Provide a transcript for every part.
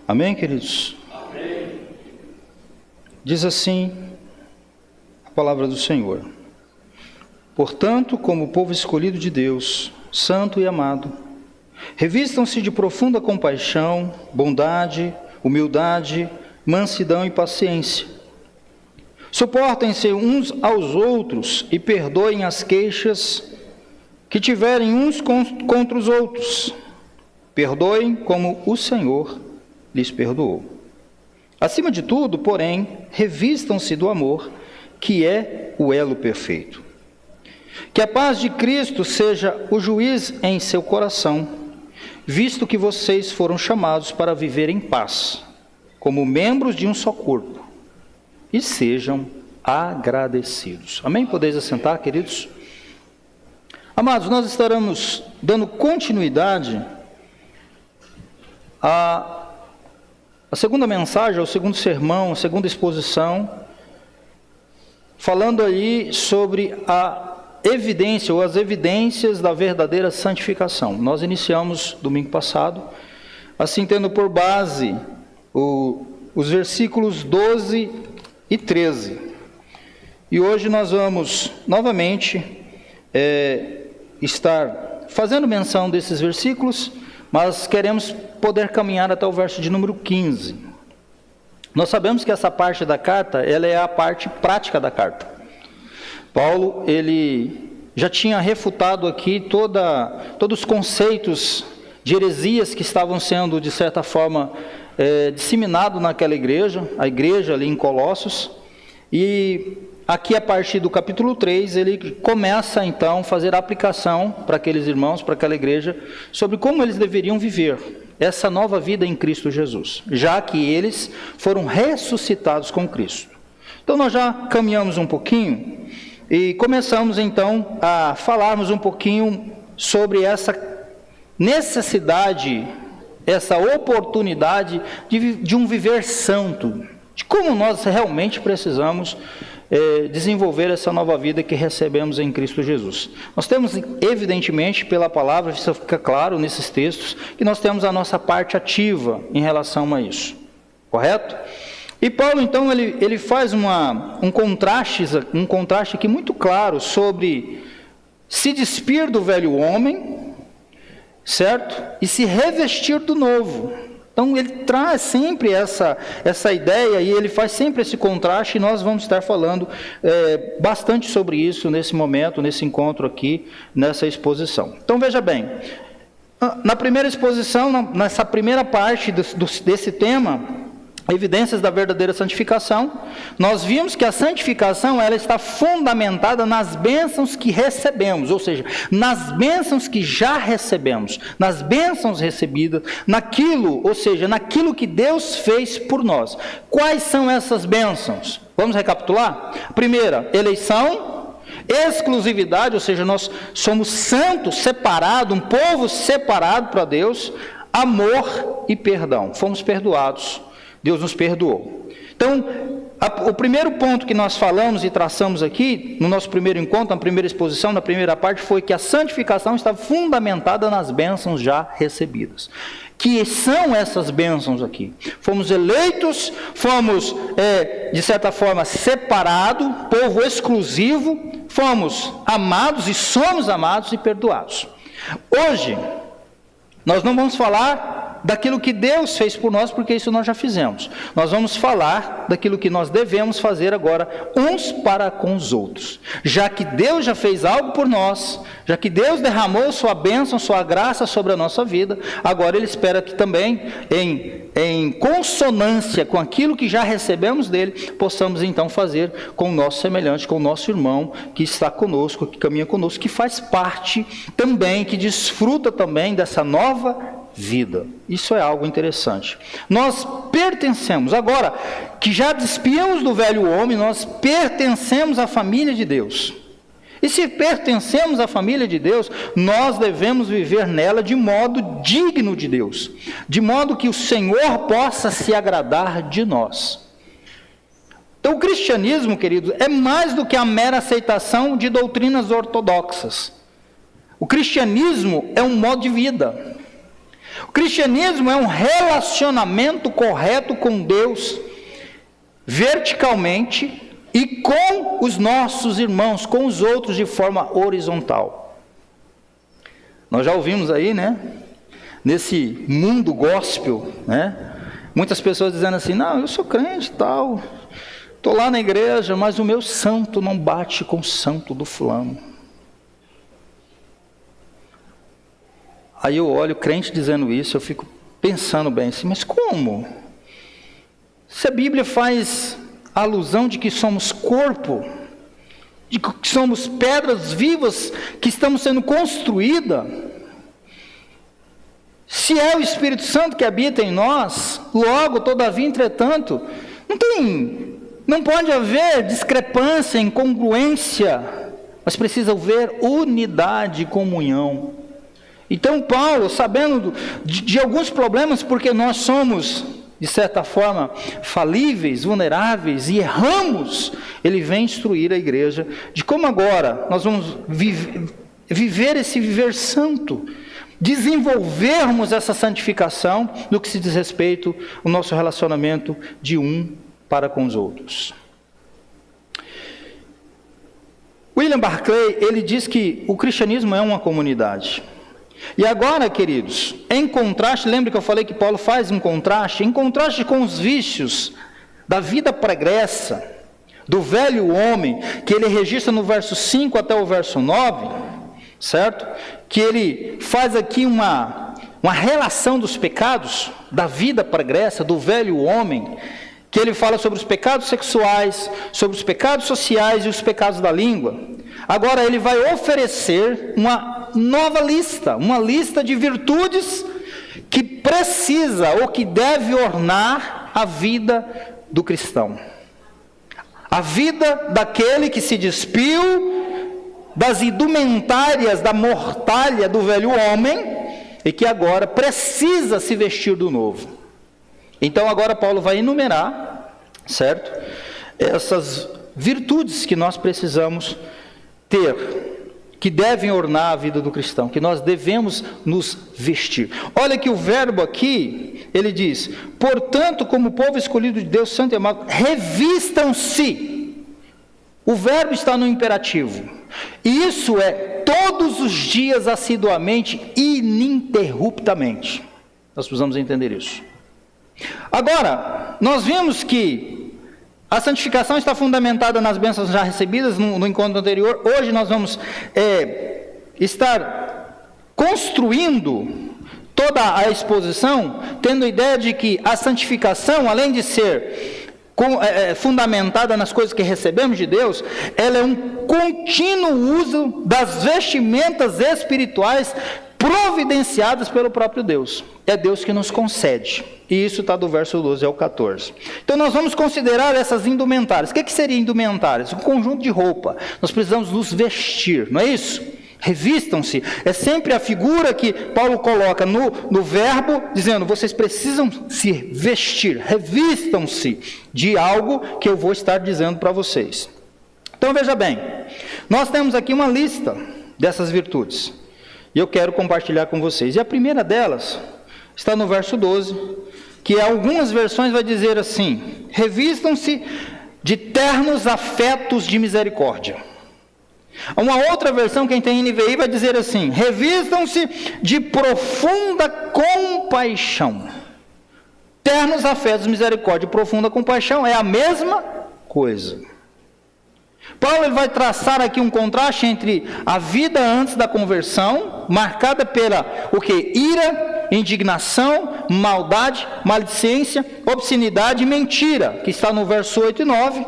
Amém, queridos? Amém. Diz assim a palavra do Senhor: portanto, como povo escolhido de Deus, santo e amado, revistam-se de profunda compaixão, bondade, humildade, mansidão e paciência. Suportem-se uns aos outros e perdoem as queixas que tiverem uns contra os outros. Perdoem como o Senhor lhes perdoou. Acima de tudo, porém, revistam-se do amor, que é o elo perfeito. Que a paz de Cristo seja o juiz em seu coração, visto que vocês foram chamados para viver em paz, como membros de um só corpo, e sejam agradecidos. Amém? Podeis assentar, queridos? Amados, nós estaremos dando continuidade à segunda mensagem, ao segundo sermão, a segunda exposição, falando aí sobre a evidência ou as evidências da verdadeira santificação. Nós iniciamos domingo passado, assim tendo por base os versículos 12 e 13. E hoje nós vamos novamente estar fazendo menção desses versículos, mas queremos poder caminhar até o verso de número 15. Nós sabemos que essa parte da carta, ela é a parte prática da carta. Paulo, ele já tinha refutado aqui todos os conceitos de heresias que estavam sendo, de certa forma, disseminados naquela igreja, a igreja ali em Colossos, e aqui a partir do capítulo 3, ele começa então a fazer a aplicação para aqueles irmãos, para aquela igreja, sobre como eles deveriam viver essa nova vida em Cristo Jesus, já que eles foram ressuscitados com Cristo. Então nós já caminhamos um pouquinho e começamos então a falarmos um pouquinho sobre essa necessidade, essa oportunidade de um viver santo, de como nós realmente precisamos desenvolver essa nova vida que recebemos em Cristo Jesus. Nós temos, evidentemente, pela palavra, isso fica claro nesses textos, que nós temos a nossa parte ativa em relação a isso, correto? E Paulo, então, ele faz um contraste aqui muito claro sobre se despir do velho homem, certo? E se revestir do novo. Então ele traz sempre essa ideia e ele faz sempre esse contraste, e nós vamos estar falando bastante sobre isso nesse momento, nesse encontro aqui, nessa exposição. Então veja bem, na primeira exposição, nessa primeira parte desse tema, evidências da verdadeira santificação, nós vimos que a santificação ela está fundamentada nas bênçãos que recebemos, ou seja, nas bênçãos que já recebemos, nas bênçãos recebidas, naquilo que Deus fez por nós. Quais são essas bênçãos? Vamos recapitular? Primeira, eleição, exclusividade, ou seja, nós somos santos, separados, um povo separado para Deus, amor e perdão, fomos perdoados. Deus nos perdoou. Então, o primeiro ponto que nós falamos e traçamos aqui, no nosso primeiro encontro, na primeira exposição, na primeira parte, foi que a santificação está fundamentada nas bênçãos já recebidas. Que são essas bênçãos aqui? Fomos eleitos, fomos, de certa forma, separados, povo exclusivo, fomos amados e somos amados e perdoados. Hoje, nós não vamos falar daquilo que Deus fez por nós, porque isso nós já fizemos. Nós vamos falar daquilo que nós devemos fazer agora, uns para com os outros. Já que Deus já fez algo por nós, já que Deus derramou sua bênção, sua graça sobre a nossa vida, agora Ele espera que também, em consonância com aquilo que já recebemos dEle, possamos então fazer com o nosso semelhante, com o nosso irmão que está conosco, que caminha conosco, que faz parte também, que desfruta também dessa nova vida. Isso é algo interessante. Nós pertencemos, agora que já despiamos do velho homem, nós pertencemos à família de Deus. E se pertencemos à família de Deus, nós devemos viver nela de modo digno de Deus, de modo que o Senhor possa se agradar de nós. Então o cristianismo, queridos, é mais do que a mera aceitação de doutrinas ortodoxas. O cristianismo é um modo de vida. O cristianismo é um relacionamento correto com Deus, verticalmente, e com os nossos irmãos, com os outros de forma horizontal. Nós já ouvimos aí, né? Nesse mundo gospel, né? Muitas pessoas dizendo assim, não, eu sou crente e tal, estou lá na igreja, mas o meu santo não bate com o santo do fulano. Aí eu olho o crente dizendo isso, eu fico pensando bem assim, mas como? Se a Bíblia faz alusão de que somos corpo, de que somos pedras vivas que estamos sendo construídas, se é o Espírito Santo que habita em nós, logo, todavia, entretanto, não pode haver discrepância, incongruência, mas precisa haver unidade e comunhão. Então Paulo, sabendo de alguns problemas, porque nós somos, de certa forma, falíveis, vulneráveis e erramos, ele vem instruir a igreja de como agora nós vamos viver esse viver santo, desenvolvermos essa santificação no que se diz respeito ao nosso relacionamento de um para com os outros. William Barclay, ele diz que o cristianismo é uma comunidade. E agora, queridos, em contraste, lembra que eu falei que Paulo faz um contraste? Em contraste com os vícios da vida pregressa, do velho homem, que ele registra no verso 5 até o verso 9, certo? Que ele faz aqui uma relação dos pecados, da vida pregressa, do velho homem, que ele fala sobre os pecados sexuais, sobre os pecados sociais e os pecados da língua. Agora ele vai oferecer uma nova lista, uma lista de virtudes que precisa ou que deve ornar a vida do cristão. A vida daquele que se despiu das indumentárias, da mortalha do velho homem, e que agora precisa se vestir do novo. Então agora Paulo vai enumerar, certo? Essas virtudes que nós precisamos ter, que devem ornar a vida do cristão, que nós devemos nos vestir. Olha que o verbo aqui, ele diz, portanto, como povo escolhido de Deus, santo e amado, revistam-se. O verbo está no imperativo. E isso é todos os dias, assiduamente, ininterruptamente. Nós precisamos entender isso. Agora, nós vimos que a santificação está fundamentada nas bênçãos já recebidas no encontro anterior. Hoje nós vamos estar construindo toda a exposição, tendo a ideia de que a santificação, além de ser fundamentada nas coisas que recebemos de Deus, ela é um contínuo uso das vestimentas espirituais providenciadas pelo próprio Deus. É Deus que nos concede. E isso está do verso 12 ao 14. Então nós vamos considerar essas indumentárias. O que seria indumentárias? Um conjunto de roupa. Nós precisamos nos vestir, não é isso? Revistam-se. É sempre a figura que Paulo coloca no verbo, dizendo, vocês precisam se vestir. Revistam-se de algo que eu vou estar dizendo para vocês. Então veja bem, nós temos aqui uma lista dessas virtudes. E eu quero compartilhar com vocês. E a primeira delas está no verso 12, que algumas versões vai dizer assim, revistam-se de ternos afetos de misericórdia. Uma outra versão, quem tem NVI, vai dizer assim, revistam-se de profunda compaixão. Ternos afetos de misericórdia e profunda compaixão é a mesma coisa. Paulo ele vai traçar aqui um contraste entre a vida antes da conversão, marcada pela ira, indignação, maldade, maledicência, obscenidade e mentira, que está no verso 8 e 9,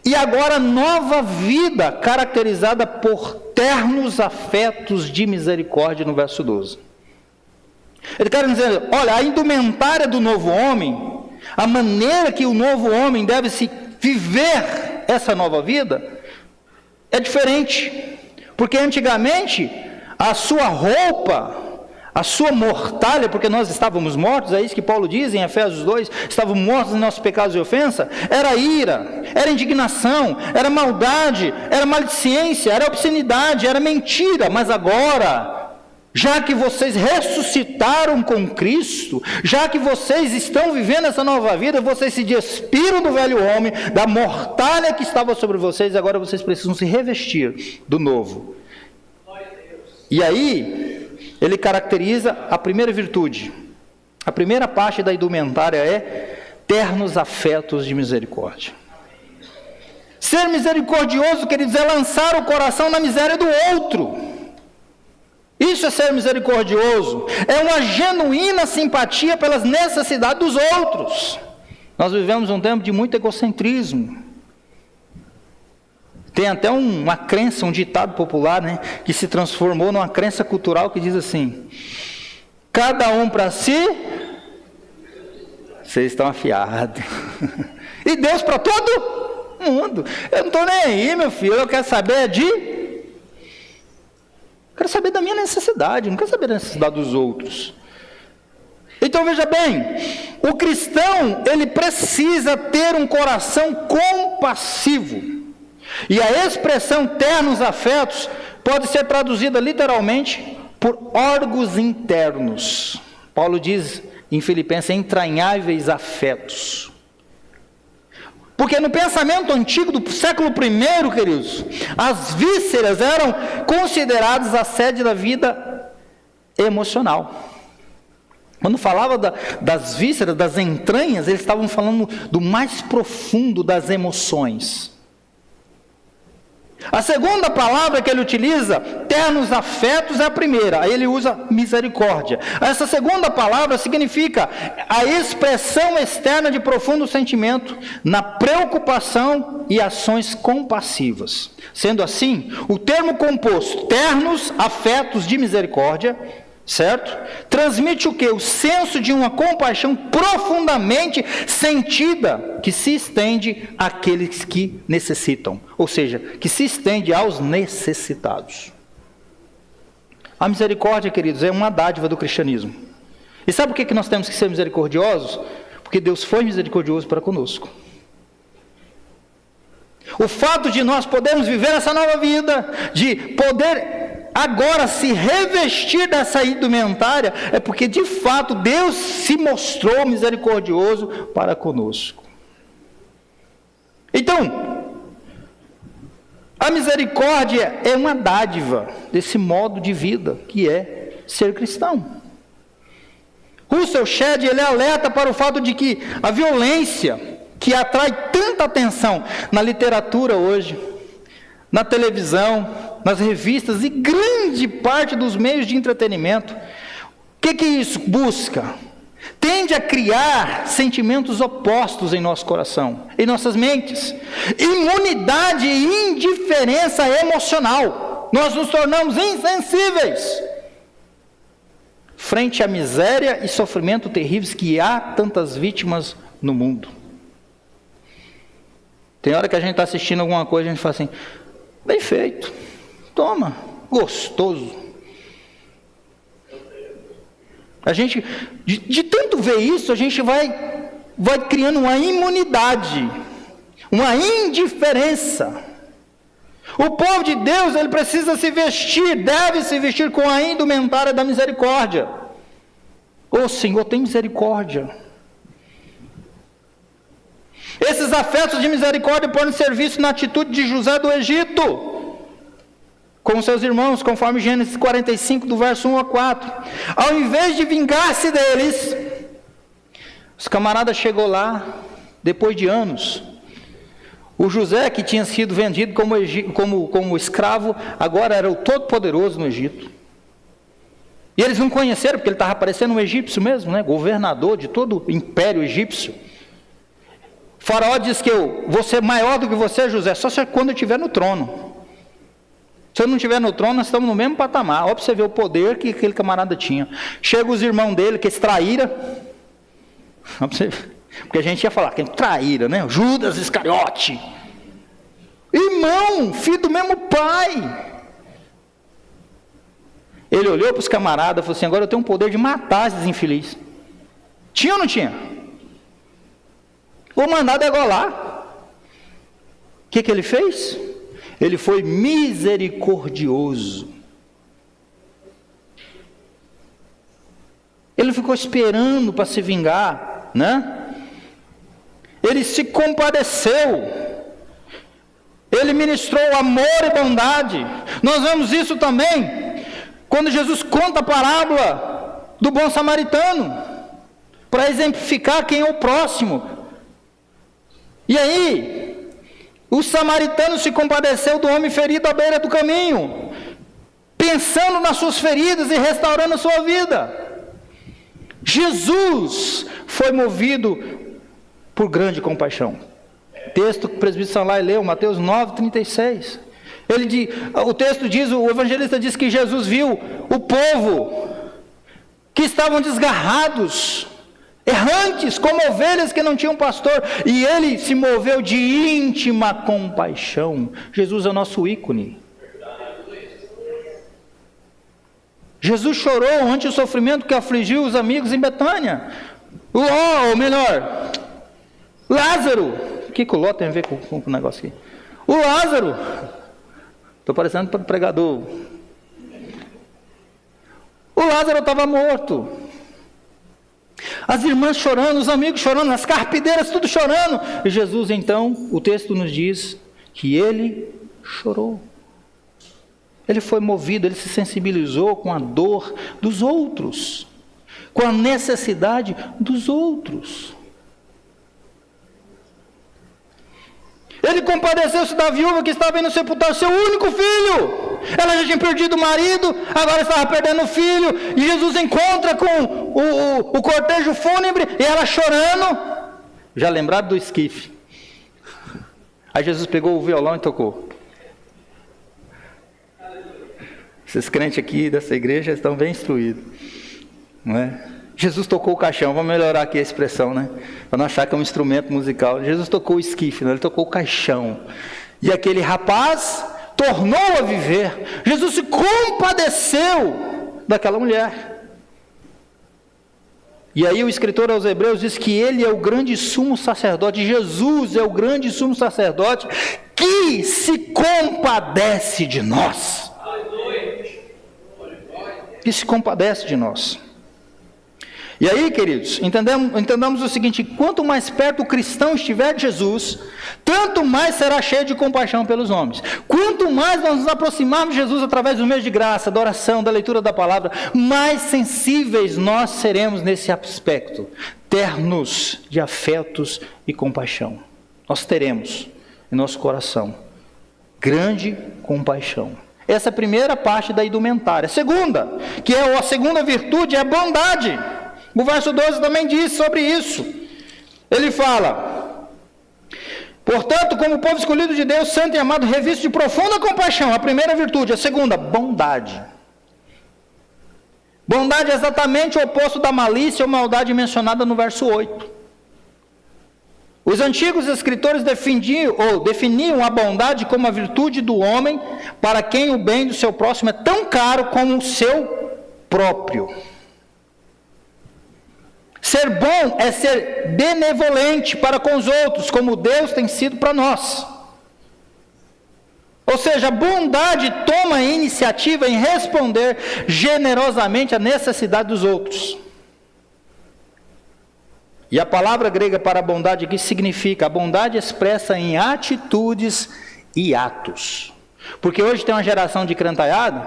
e agora nova vida, caracterizada por ternos afetos de misericórdia, no verso 12. Ele quer dizer, olha, a indumentária do novo homem, a maneira que o novo homem deve se viver essa nova vida, é diferente, porque antigamente a sua roupa, a sua mortalha, porque nós estávamos mortos, é isso que Paulo diz em Efésios 2, estávamos mortos em nossos pecados e ofensa, era ira, era indignação, era maldade, era maledicência, era obscenidade, era mentira, mas agora já que vocês ressuscitaram com Cristo, já que vocês estão vivendo essa nova vida, vocês se despiram do velho homem, da mortalha que estava sobre vocês, agora vocês precisam se revestir do novo. E aí, ele caracteriza a primeira virtude. A primeira parte da indumentária é ternos afetos de misericórdia. Ser misericordioso, queridos, é lançar o coração na miséria do outro. Isso é ser misericordioso, é uma genuína simpatia pelas necessidades dos outros. Nós vivemos um tempo de muito egocentrismo. Tem até uma crença, um ditado popular, né, que se transformou numa crença cultural que diz assim: cada um para si, vocês estão afiados. E Deus para todo mundo. Eu não estou nem aí, meu filho, eu quero saber quero saber da minha necessidade, não quero saber da necessidade dos outros. Então veja bem, o cristão, ele precisa ter um coração compassivo. E a expressão ternos afetos pode ser traduzida literalmente por órgãos internos. Paulo diz em Filipenses, entranháveis afetos. Porque no pensamento antigo do século I, queridos, as vísceras eram consideradas a sede da vida emocional. Quando falava das vísceras, das entranhas, eles estavam falando do mais profundo das emoções. A segunda palavra que ele utiliza, ternos afetos, é a primeira. Aí ele usa misericórdia. Essa segunda palavra significa a expressão externa de profundo sentimento na preocupação e ações compassivas. Sendo assim, o termo composto, ternos afetos de misericórdia, certo? Transmite o quê? O senso de uma compaixão profundamente sentida, que se estende àqueles que necessitam, ou seja, que se estende aos necessitados. A misericórdia, queridos, é uma dádiva do cristianismo. E sabe por que nós temos que ser misericordiosos? Porque Deus foi misericordioso para conosco. O fato de nós podermos viver essa nova vida, de poder agora se revestir dessa indumentária, é porque de fato Deus se mostrou misericordioso para conosco. Então, a misericórdia é uma dádiva desse modo de vida que é ser cristão. Russell Shedd, ele alerta para o fato de que a violência que atrai tanta atenção na literatura hoje, na televisão, nas revistas e grande parte dos meios de entretenimento, o que isso busca? Tende a criar sentimentos opostos em nosso coração, em nossas mentes. Imunidade e indiferença emocional. Nós nos tornamos insensíveis frente à miséria e sofrimento terríveis que há tantas vítimas no mundo. Tem hora que a gente está assistindo alguma coisa e a gente fala assim: bem feito, toma, gostoso. A gente, de tanto ver isso, a gente vai criando uma imunidade, uma indiferença. O povo de Deus, ele precisa se vestir, deve se vestir com a indumentária da misericórdia. Ô Senhor, tem misericórdia. Esses afetos de misericórdia podem ser vistos na atitude de José do Egito com seus irmãos, conforme Gênesis 45, do verso 1 a 4. Ao invés de vingar-se deles, os camaradas chegou lá, depois de anos. O José, que tinha sido vendido como escravo, agora era o todo-poderoso no Egito. E eles não conheceram, porque ele estava parecendo um egípcio mesmo, né? Governador de todo o império egípcio. O faraó diz que eu vou ser maior do que você, José, só quando eu estiver no trono. Se eu não estiver no trono, nós estamos no mesmo patamar. Olha para você ver o poder que aquele camarada tinha. Chega os irmãos dele, que traíra. Olha para você ver. Porque a gente ia falar, que traíra, né? Judas Iscariote. Irmão, filho do mesmo pai. Ele olhou para os camaradas e falou assim: agora eu tenho o poder de matar esses infelizes. Tinha ou não tinha? Vou mandar degolar. O que ele fez? Ele foi misericordioso. Ele ficou esperando para se vingar, né? Ele se compadeceu. Ele ministrou amor e bondade. Nós vemos isso também quando Jesus conta a parábola do bom samaritano, para exemplificar quem é o próximo. E aí, o samaritano se compadeceu do homem ferido à beira do caminho, pensando nas suas feridas e restaurando a sua vida. Jesus foi movido por grande compaixão. Texto que o presbítero Sanlai leu, Mateus 9:36. O texto diz, o evangelista diz que Jesus viu o povo que estavam desgarrados, errantes, como ovelhas que não tinham pastor, e ele se moveu de íntima compaixão. Jesus é o nosso ícone. Jesus chorou ante o sofrimento que afligiu os amigos em Betânia. Ou melhor, Lázaro. O que o Ló tem a ver com o negócio aqui? O Lázaro. Estou parecendo pregador. O Lázaro estava morto. As irmãs chorando, os amigos chorando, as carpideiras tudo chorando. E Jesus, então, o texto nos diz que ele chorou. Ele foi movido, ele se sensibilizou com a dor dos outros, com a necessidade dos outros. Ele compadeceu-se da viúva que estava indo sepultar o seu único filho. Ela já tinha perdido o marido, agora estava perdendo o filho. E Jesus encontra com o cortejo fúnebre e ela chorando. Já lembrado do esquife? Aí Jesus pegou o violão e tocou. Esses crentes aqui dessa igreja estão bem instruídos, não é? Jesus tocou o caixão, vamos melhorar aqui a expressão, né? Para não achar que é um instrumento musical. Jesus tocou o esquife, não? Ele tocou o caixão. E aquele rapaz tornou a viver. Jesus se compadeceu daquela mulher. E aí o escritor aos Hebreus diz que ele é o grande sumo sacerdote. Jesus é o grande sumo sacerdote que se compadece de nós. Que se compadece de nós. E aí, queridos, entendamos o seguinte: quanto mais perto o cristão estiver de Jesus, tanto mais será cheio de compaixão pelos homens. Quanto mais nós nos aproximarmos de Jesus através do meio de graça, da oração, da leitura da palavra, mais sensíveis nós seremos nesse aspecto, ternos de afetos e compaixão. Nós teremos em nosso coração grande compaixão. Essa é a primeira parte da indumentária. A segunda, que é a segunda virtude, é a bondade. O verso 12 também diz sobre isso. Ele fala: portanto, como povo escolhido de Deus, santo e amado, revisto de profunda compaixão. A primeira virtude. A segunda, bondade. Bondade é exatamente o oposto da malícia ou maldade mencionada no verso 8. Os antigos escritores definiam a bondade como a virtude do homem para quem o bem do seu próximo é tão caro como o seu próprio. Ser bom é ser benevolente para com os outros, como Deus tem sido para nós. Ou seja, a bondade toma a iniciativa em responder generosamente à necessidade dos outros. E a palavra grega para bondade aqui significa a bondade expressa em atitudes e atos. Porque hoje tem uma geração de crentaiado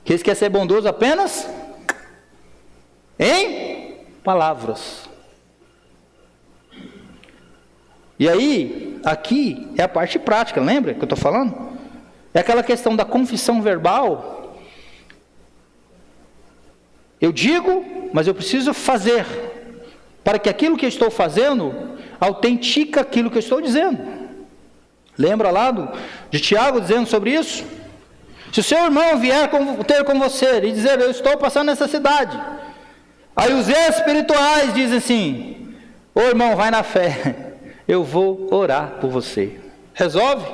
que eles querem ser bondoso apenas em palavras. E aí, aqui é a parte prática, lembra que eu estou falando? É aquela questão da confissão verbal. Eu digo, mas eu preciso fazer, para que aquilo que eu estou fazendo autentica aquilo que eu estou dizendo. Lembra lá de Tiago dizendo sobre isso? Se o seu irmão vier ter com você e dizer: eu estou passando necessidade, aí os espirituais dizem assim: ô irmão, vai na fé, eu vou orar por você. Resolve?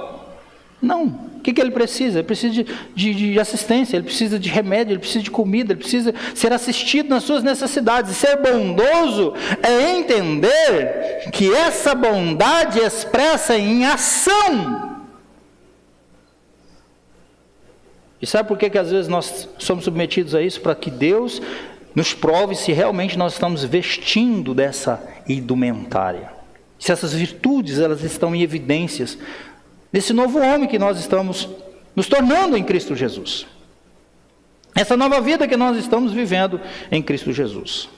Não. O que ele precisa? Ele precisa de assistência, ele precisa de remédio, ele precisa de comida, ele precisa ser assistido nas suas necessidades. E ser bondoso é entender que essa bondade expressa em ação. E sabe por que às vezes nós somos submetidos a isso? Para que Deus nos prove se realmente nós estamos vestindo dessa indumentária. Se essas virtudes elas estão em evidências nesse novo homem que nós estamos nos tornando em Cristo Jesus. Essa nova vida que nós estamos vivendo em Cristo Jesus.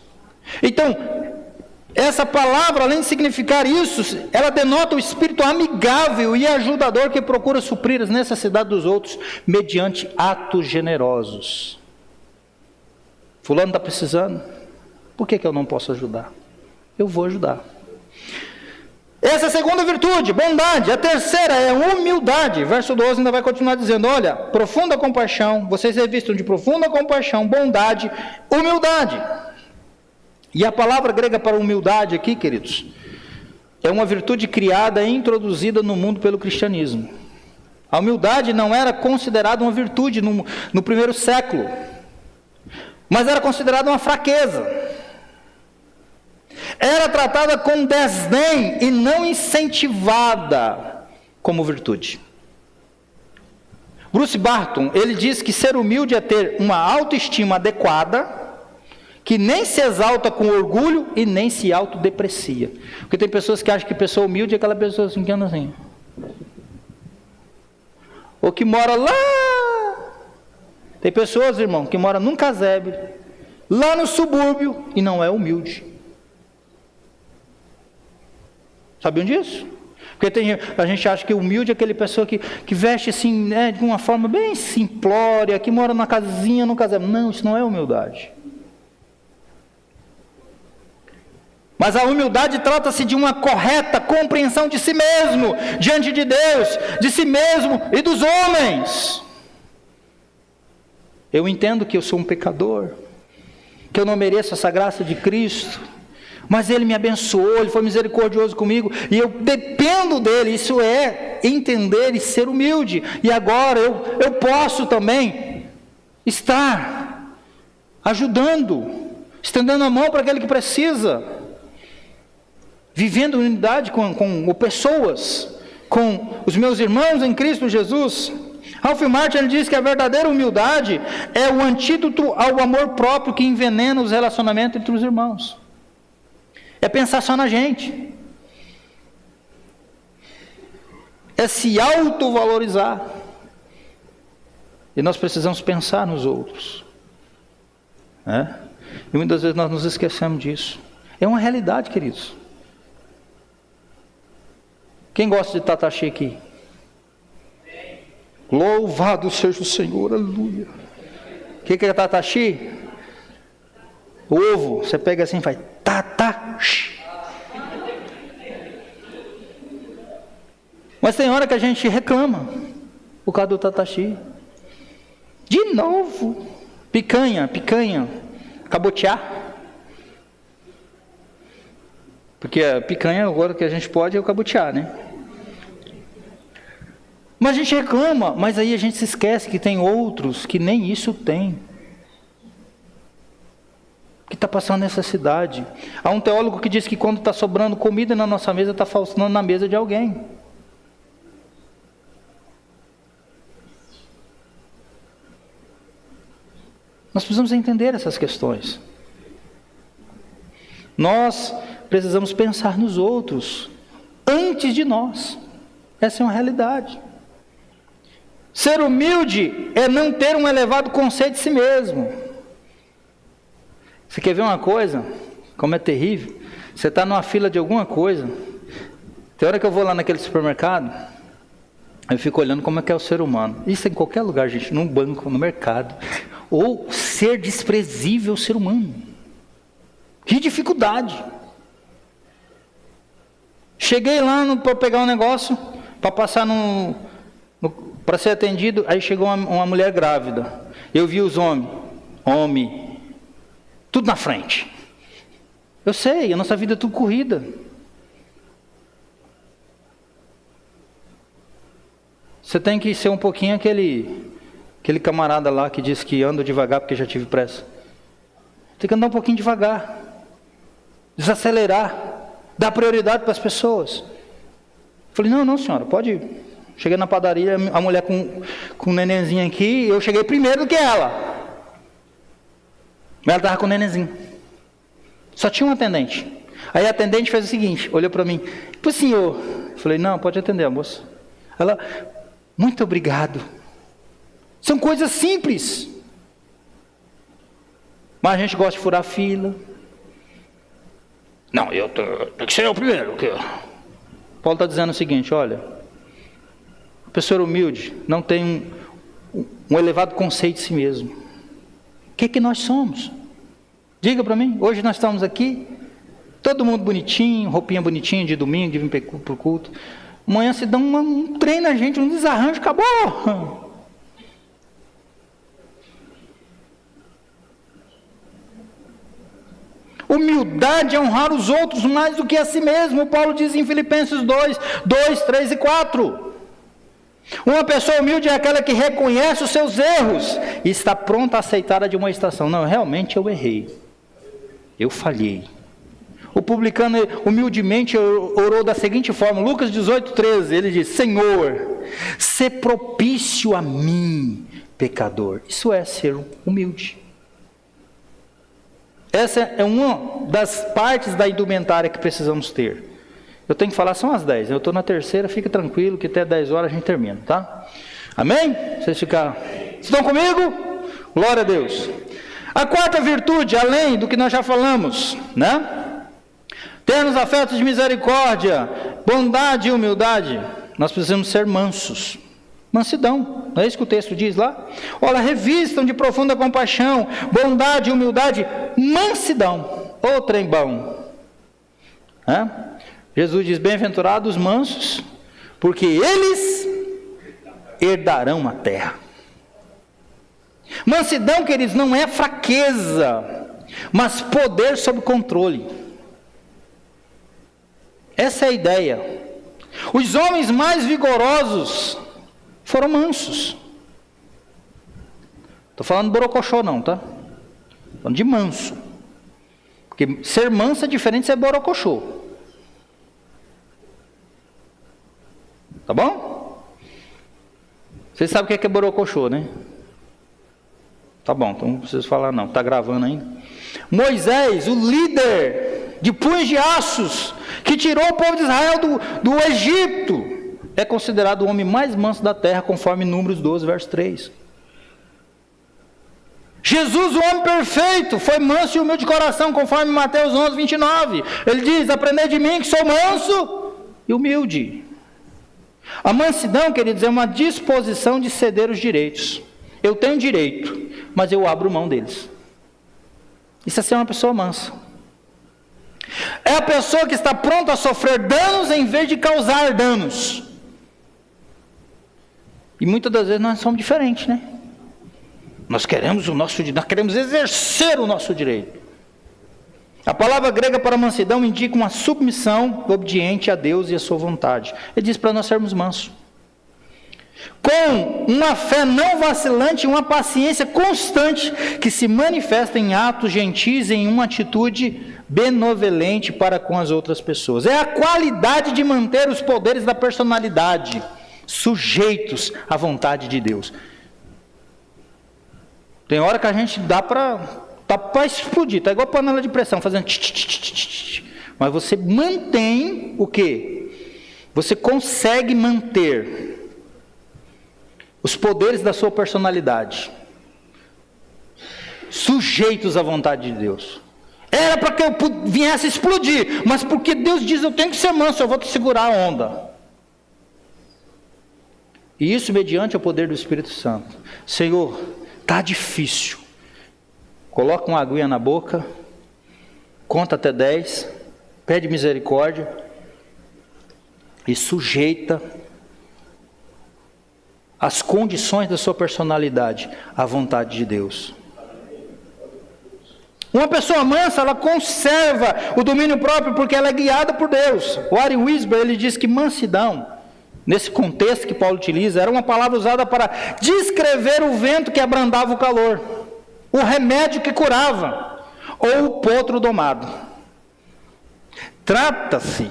Então, essa palavra, além de significar isso, ela denota o espírito amigável e ajudador que procura suprir as necessidades dos outros mediante atos generosos. Fulano está precisando, por que eu não posso ajudar? Eu vou ajudar. Essa é a segunda virtude, bondade. A terceira é humildade. Verso 12 ainda vai continuar dizendo, olha, profunda compaixão, vocês revistam de profunda compaixão, bondade, humildade. E a palavra grega para humildade aqui, queridos, é uma virtude criada e introduzida no mundo pelo cristianismo. A humildade não era considerada uma virtude no primeiro século, mas era considerada uma fraqueza. Era tratada com desdém e não incentivada como virtude. Bruce Barton, ele diz que ser humilde é ter uma autoestima adequada, que nem se exalta com orgulho e nem se autodeprecia. Porque tem pessoas que acham que pessoa humilde é aquela pessoa assim, que anda assim. Ou que mora lá. Tem pessoas, irmão, que moram num casebre, lá no subúrbio, e não é humilde. Sabiam disso? Porque a gente acha que humilde é aquele pessoa que veste assim, né, de uma forma bem simplória, que mora numa casinha, num casebre. Não, isso não é humildade. Mas a humildade trata-se de uma correta compreensão de si mesmo, diante de Deus, de si mesmo e dos homens. Eu entendo que eu sou um pecador, que eu não mereço essa graça de Cristo, mas Ele me abençoou, Ele foi misericordioso comigo, e eu dependo dEle. Isso é entender e ser humilde. E agora eu posso também estar ajudando, estendendo a mão para aquele que precisa, vivendo em unidade com pessoas, com os meus irmãos em Cristo Jesus. Ralph Martin diz que a verdadeira humildade é o antídoto ao amor próprio que envenena os relacionamentos entre os irmãos. É pensar só na gente. É se autovalorizar. E nós precisamos pensar nos outros. E muitas vezes nós nos esquecemos disso. É uma realidade, queridos. Quem gosta de tataxi aqui? Louvado seja o Senhor, aleluia. O que é tataxi? O ovo, você pega assim e faz tataxi. Mas tem hora que a gente reclama por causa do tataxi. De novo, picanha, cabotear. Porque a picanha agora que a gente pode é o cabotear, né? Mas a gente reclama, mas aí a gente se esquece que tem outros que nem isso tem. Que está passando necessidade. Há um teólogo que diz que quando está sobrando comida na nossa mesa, está faltando na mesa de alguém. Nós precisamos entender essas questões. Nós precisamos pensar nos outros antes de nós. Essa é uma realidade. Ser humilde é não ter um elevado conceito de si mesmo. Você quer ver uma coisa? Como é terrível? Você está numa fila de alguma coisa. Tem hora que eu vou lá naquele supermercado, eu fico olhando como é que é o ser humano. Isso é em qualquer lugar, gente, num banco, no mercado. Ou ser desprezível o ser humano. Que dificuldade. Cheguei lá para pegar um negócio, para passar para ser atendido, aí chegou uma mulher grávida. Eu vi os homens, tudo na frente. Eu sei, a nossa vida é tudo corrida. Você tem que ser um pouquinho aquele camarada lá que diz que anda devagar porque já tive pressa. Tem que andar um pouquinho devagar. Desacelerar. Dar prioridade para as pessoas. Falei, não senhora, pode ir. Cheguei na padaria, a mulher com um nenenzinho aqui, eu cheguei primeiro do que ela. Mas ela estava com o nenenzinho. Só tinha um atendente. Aí a atendente fez o seguinte, olhou para mim, para o senhor. Eu falei, não, pode atender a moça. Ela, muito obrigado. São coisas simples. Mas a gente gosta de furar fila. Não, eu tenho que ser eu primeiro. Paulo está dizendo o seguinte, olha, a pessoa humilde não tem um elevado conceito de si mesmo. O que nós somos? Diga para mim, hoje nós estamos aqui, todo mundo bonitinho, roupinha bonitinha de domingo, de vir para o culto. Amanhã se dá um trem na gente, um desarranjo, acabou. Humildade é honrar os outros mais do que a si mesmo. Paulo diz em Filipenses 2, 3 e 4. Uma pessoa humilde é aquela que reconhece os seus erros e está pronta a aceitar a admoestação. Não, realmente eu errei. Eu falhei. O publicano humildemente orou da seguinte forma, Lucas 18, 13, ele diz, Senhor, sê propício a mim, pecador. Isso é ser humilde. Essa é uma das partes da indumentária que precisamos ter. Eu tenho que falar, são as 10. Eu estou na terceira, fica tranquilo que até 10 horas a gente termina, tá? Amém? Vocês estão comigo? Glória a Deus. A quarta virtude, além do que nós já falamos, né? Termos afetos de misericórdia, bondade e humildade. Nós precisamos ser mansos. Mansidão, não é isso que o texto diz lá? Olha, revistam de profunda compaixão, bondade, humildade, mansidão. Ô trem bom. Jesus diz, bem-aventurados os mansos, porque eles herdarão a terra. Mansidão, queridos, não é fraqueza, mas poder sob controle. Essa é a ideia. Os homens mais vigorosos foram mansos. Estou falando borocochô não, tá? Estou falando de manso. Porque ser manso é diferente de ser borocochô. Tá bom? Vocês sabem o que é borocochô, né? Tá bom, então não preciso falar não. Está gravando ainda. Moisés, o líder de punhos de aços, que tirou o povo de Israel do Egito, é considerado o homem mais manso da terra, conforme Números 12, verso 3. Jesus, o homem perfeito, foi manso e humilde de coração, conforme Mateus 11, 29. Ele diz, aprendei de mim que sou manso e humilde. A mansidão, queridos, é uma disposição de ceder os direitos. Eu tenho direito, mas eu abro mão deles. Isso é ser uma pessoa mansa. É a pessoa que está pronta a sofrer danos em vez de causar danos. E muitas das vezes nós somos diferentes, né? Nós queremos exercer o nosso direito. A palavra grega para mansidão indica uma submissão obediente a Deus e a sua vontade. Ele diz para nós sermos mansos. Com uma fé não vacilante e uma paciência constante que se manifesta em atos gentis e em uma atitude benevolente para com as outras pessoas. É a qualidade de manter os poderes da personalidade sujeitos à vontade de Deus. Tem hora que a gente dá para explodir, tá igual panela de pressão, fazendo mas você mantém o quê? Você consegue manter os poderes da sua personalidade sujeitos à vontade de Deus. Era para que eu viesse explodir, mas porque Deus diz, eu tenho que ser manso, eu vou te segurar a onda. E isso mediante o poder do Espírito Santo. Senhor, está difícil. Coloca uma aguinha na boca, conta até 10, pede misericórdia e sujeita as condições da sua personalidade à vontade de Deus. Uma pessoa mansa, ela conserva o domínio próprio porque ela é guiada por Deus. O Warren Wiersbe, ele diz que mansidão, nesse contexto que Paulo utiliza, era uma palavra usada para descrever o vento que abrandava o calor, o remédio que curava, ou o potro domado. Trata-se,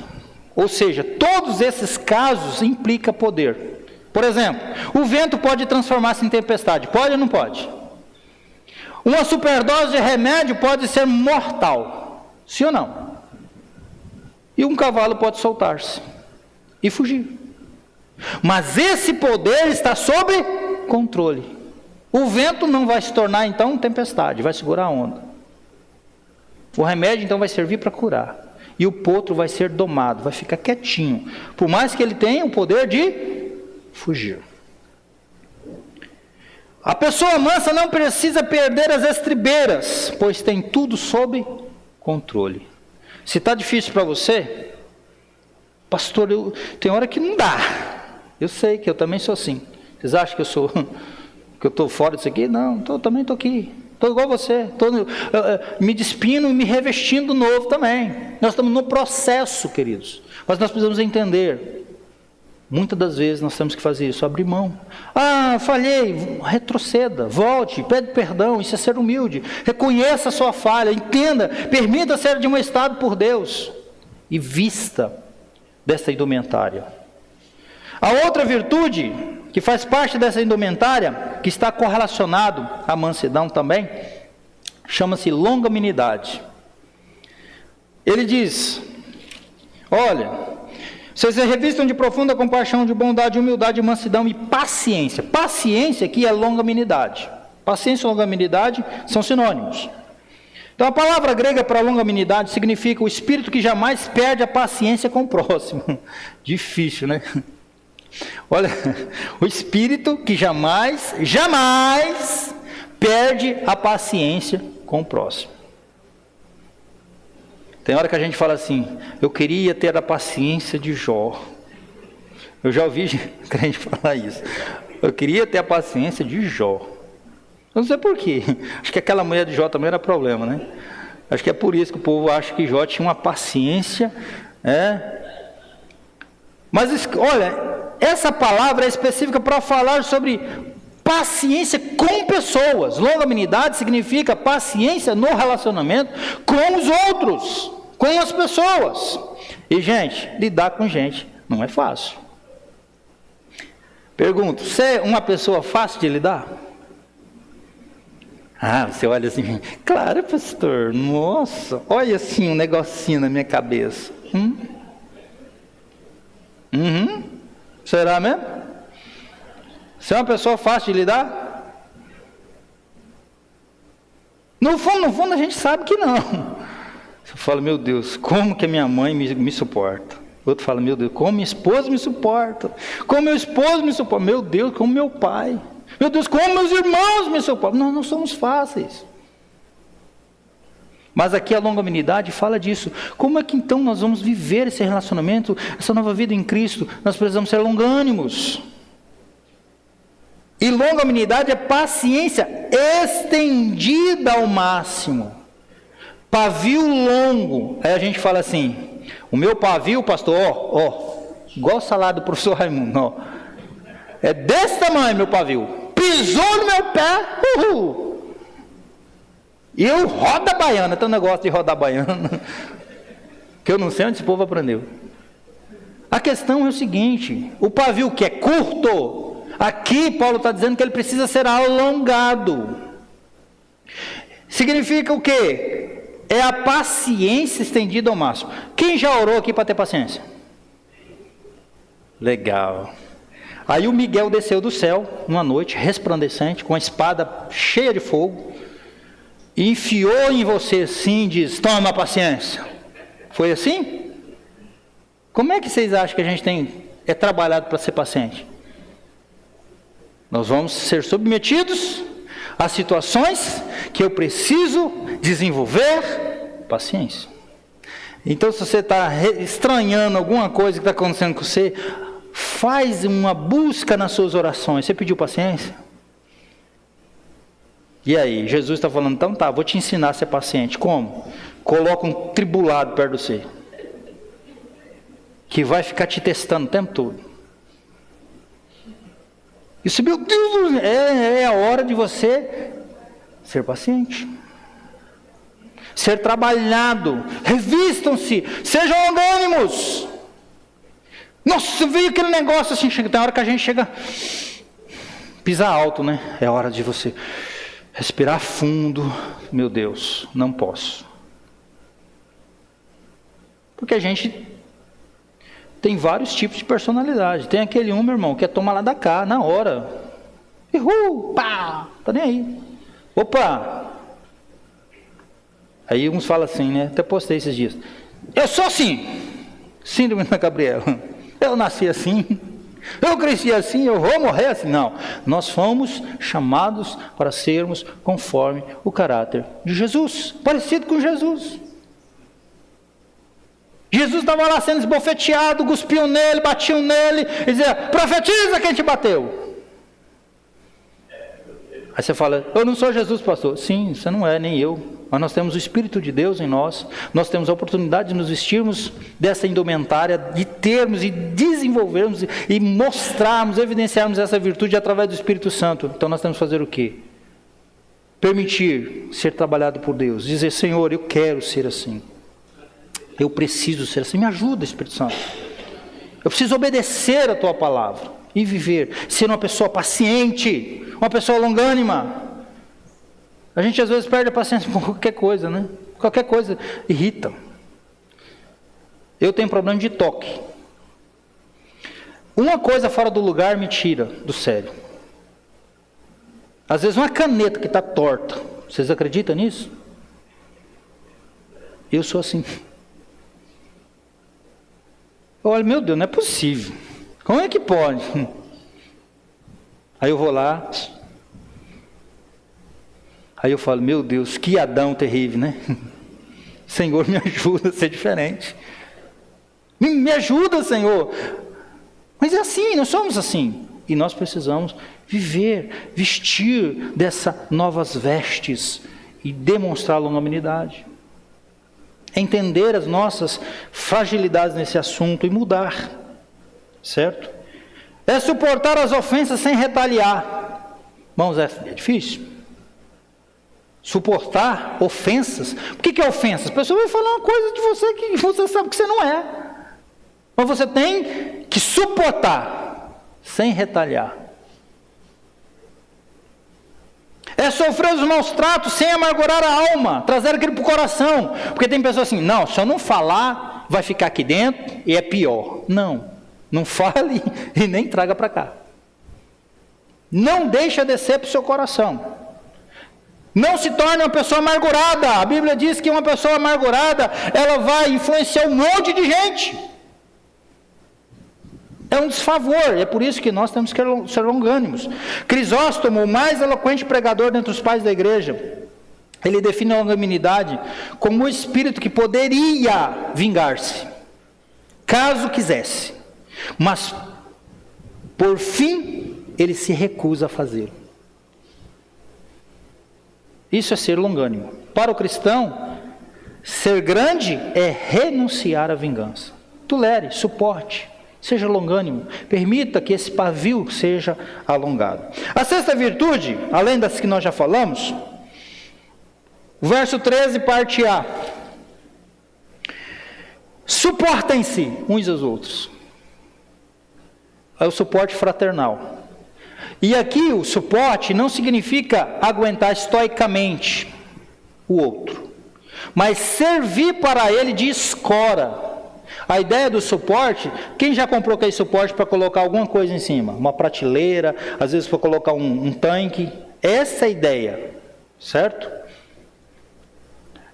ou seja, todos esses casos implicam poder. Por exemplo, o vento pode transformar-se em tempestade, pode ou não pode? Uma superdose de remédio pode ser mortal, sim ou não? E um cavalo pode soltar-se e fugir. Mas esse poder está sob controle. O vento não vai se tornar então tempestade, vai segurar a onda. O remédio então vai servir para curar. E o potro vai ser domado, vai ficar quietinho. Por mais que ele tenha o poder de fugir. A pessoa mansa não precisa perder as estribeiras, pois tem tudo sob controle. Se está difícil para você, pastor, tem hora que não dá. Eu sei que eu também sou assim. Vocês acham que eu estou fora disso aqui? Não, também estou aqui. Estou igual você. Estou me despindo e me revestindo novo também. Nós estamos no processo, queridos. Mas nós precisamos entender. Muitas das vezes nós temos que fazer isso, abrir mão. Falhei, retroceda, volte, pede perdão, isso é ser humilde. Reconheça a sua falha, entenda, permita ser admoestado por Deus. E vista dessa indumentária. A outra virtude, que faz parte dessa indumentária, que está correlacionado à mansidão também, chama-se longanimidade. Ele diz, olha... Vocês se revistam de profunda compaixão, de bondade, humildade, mansidão e paciência. Paciência aqui é longanimidade. Paciência e longanimidade são sinônimos. Então a palavra grega para longanimidade significa o espírito que jamais perde a paciência com o próximo. Difícil, né? Olha, o espírito que jamais perde a paciência com o próximo. Tem hora que a gente fala assim, eu queria ter a paciência de Jó. Eu já ouvi crente falar isso. Eu queria ter a paciência de Jó. Eu não sei por quê. Acho que aquela mulher de Jó também era problema, né? Acho que é por isso que o povo acha que Jó tinha uma paciência. Mas olha, essa palavra é específica para falar sobre paciência com pessoas. Longanimidade significa paciência no relacionamento com os outros, com as pessoas. E gente, lidar com gente não é fácil. Pergunto, você é uma pessoa fácil de lidar? Você olha assim, claro, pastor, nossa, olha assim um negocinho na minha cabeça. Será mesmo? Você é uma pessoa fácil de lidar? No fundo a gente sabe que não. Você fala, meu Deus, como que a minha mãe me suporta? Outro fala, meu Deus, como minha esposa me suporta? Como meu esposo me suporta? Meu Deus, como meu pai? Meu Deus, como meus irmãos me suportam? Nós não somos fáceis. Mas aqui a longanimidade fala disso. Como é que então nós vamos viver esse relacionamento, essa nova vida em Cristo? Nós precisamos ser longânimos. E longanimidade é paciência estendida ao máximo. Pavio longo. Aí a gente fala assim, o meu pavio, pastor, igual o salário do professor Raimundo, é desse tamanho meu pavio. Pisou no meu pé, E eu rodo a baiana, tem um negócio de rodar a baiana, que eu não sei onde esse povo aprendeu. A questão é o seguinte, o pavio que é curto, aqui Paulo está dizendo que ele precisa ser alongado. Significa o quê? É a paciência estendida ao máximo. Quem já orou aqui para ter paciência? Legal. Aí o Miguel desceu do céu, uma noite, resplandecente, com a espada cheia de fogo, e enfiou em você assim, diz, toma paciência. Foi assim? Como é que vocês acham que a gente é trabalhado para ser paciente? Nós vamos ser submetidos a situações que eu preciso desenvolver paciência. Então, se você está estranhando alguma coisa que está acontecendo com você, faz uma busca nas suas orações. Você pediu paciência? E aí, Jesus está falando, então tá, vou te ensinar a ser paciente. Como? Coloca um tribulado perto de você, que vai ficar te testando o tempo todo. Isso, meu Deus, é a hora de você ser paciente. Ser trabalhado. Revistam-se. Sejam longânimos. Nossa, veio aquele negócio assim. Tem hora que a gente chega... Pisar alto, né? É hora de você Respirar fundo, meu Deus, não posso. Porque a gente tem vários tipos de personalidade. Tem aquele meu irmão, que é tomar lá da cá, na hora. Pá, tá nem aí. Opa! Aí uns falam assim, né? Até postei esses dias. Eu sou assim. Síndrome da Gabriela. Eu nasci assim. Eu cresci assim, eu vou morrer assim. Não. Nós fomos chamados para sermos conforme o caráter de Jesus. Parecido com Jesus. Jesus estava lá sendo esbofeteado, cuspiam nele, batiam nele, e dizia, profetiza quem te bateu. Aí você fala, eu não sou Jesus, pastor. Sim, você não é, nem eu. Mas nós temos o Espírito de Deus em nós. Nós temos a oportunidade de nos vestirmos dessa indumentária, de termos e desenvolvermos e mostrarmos, evidenciarmos essa virtude através do Espírito Santo. Então nós temos que fazer o quê? Permitir ser trabalhado por Deus. Dizer, Senhor, eu quero ser assim. Eu preciso ser assim. Me ajuda, Espírito Santo. Eu preciso obedecer a Tua palavra e viver. Ser uma pessoa paciente, uma pessoa longânima. A gente às vezes perde a paciência com qualquer coisa, né? Qualquer coisa irrita. Eu tenho problema de toque. Uma coisa fora do lugar me tira do sério. Às vezes uma caneta que está torta. Vocês acreditam nisso? Eu sou assim. Olha, meu Deus, não é possível. Como é que pode? Aí eu vou lá. Aí eu falo, meu Deus, que Adão terrível, né? Senhor, me ajuda a ser diferente. Me ajuda, Senhor. Mas é assim, nós somos assim. E nós precisamos viver, vestir dessas novas vestes e demonstrar longanimidade. Entender as nossas fragilidades nesse assunto e mudar. Certo? É suportar as ofensas sem retaliar. Irmãos, é difícil. Suportar ofensas. O que é ofensa? A pessoa vai falar uma coisa de você que você sabe que você não é. Mas você tem que suportar sem retaliar. É sofrer os maus tratos sem amargurar a alma, trazer aquilo para o coração. Porque tem pessoas assim, não, se eu não falar, vai ficar aqui dentro e é pior. Não fale e nem traga para cá. Não deixa descer para o seu coração. Não se torne uma pessoa amargurada. A Bíblia diz que uma pessoa amargurada, ela vai influenciar um monte de gente. É um desfavor, é por isso que nós temos que ser longânimos. Crisóstomo, o mais eloquente pregador dentre os pais da igreja, ele define a longanimidade como o espírito que poderia vingar-se, caso quisesse, mas por fim ele se recusa a fazê-lo. Isso é ser longânimo. Para o cristão, ser grande é renunciar à vingança. Tolere, suporte. Seja longânimo, permita que esse pavio seja alongado. A sexta virtude, além das que nós já falamos, verso 13, parte A. Suportem-se uns aos outros. É o suporte fraternal. E aqui o suporte não significa aguentar estoicamente o outro, mas servir para ele de escora. A ideia do suporte, quem já comprou aquele suporte para colocar alguma coisa em cima? Uma prateleira, às vezes para colocar um tanque. Essa é a ideia, certo?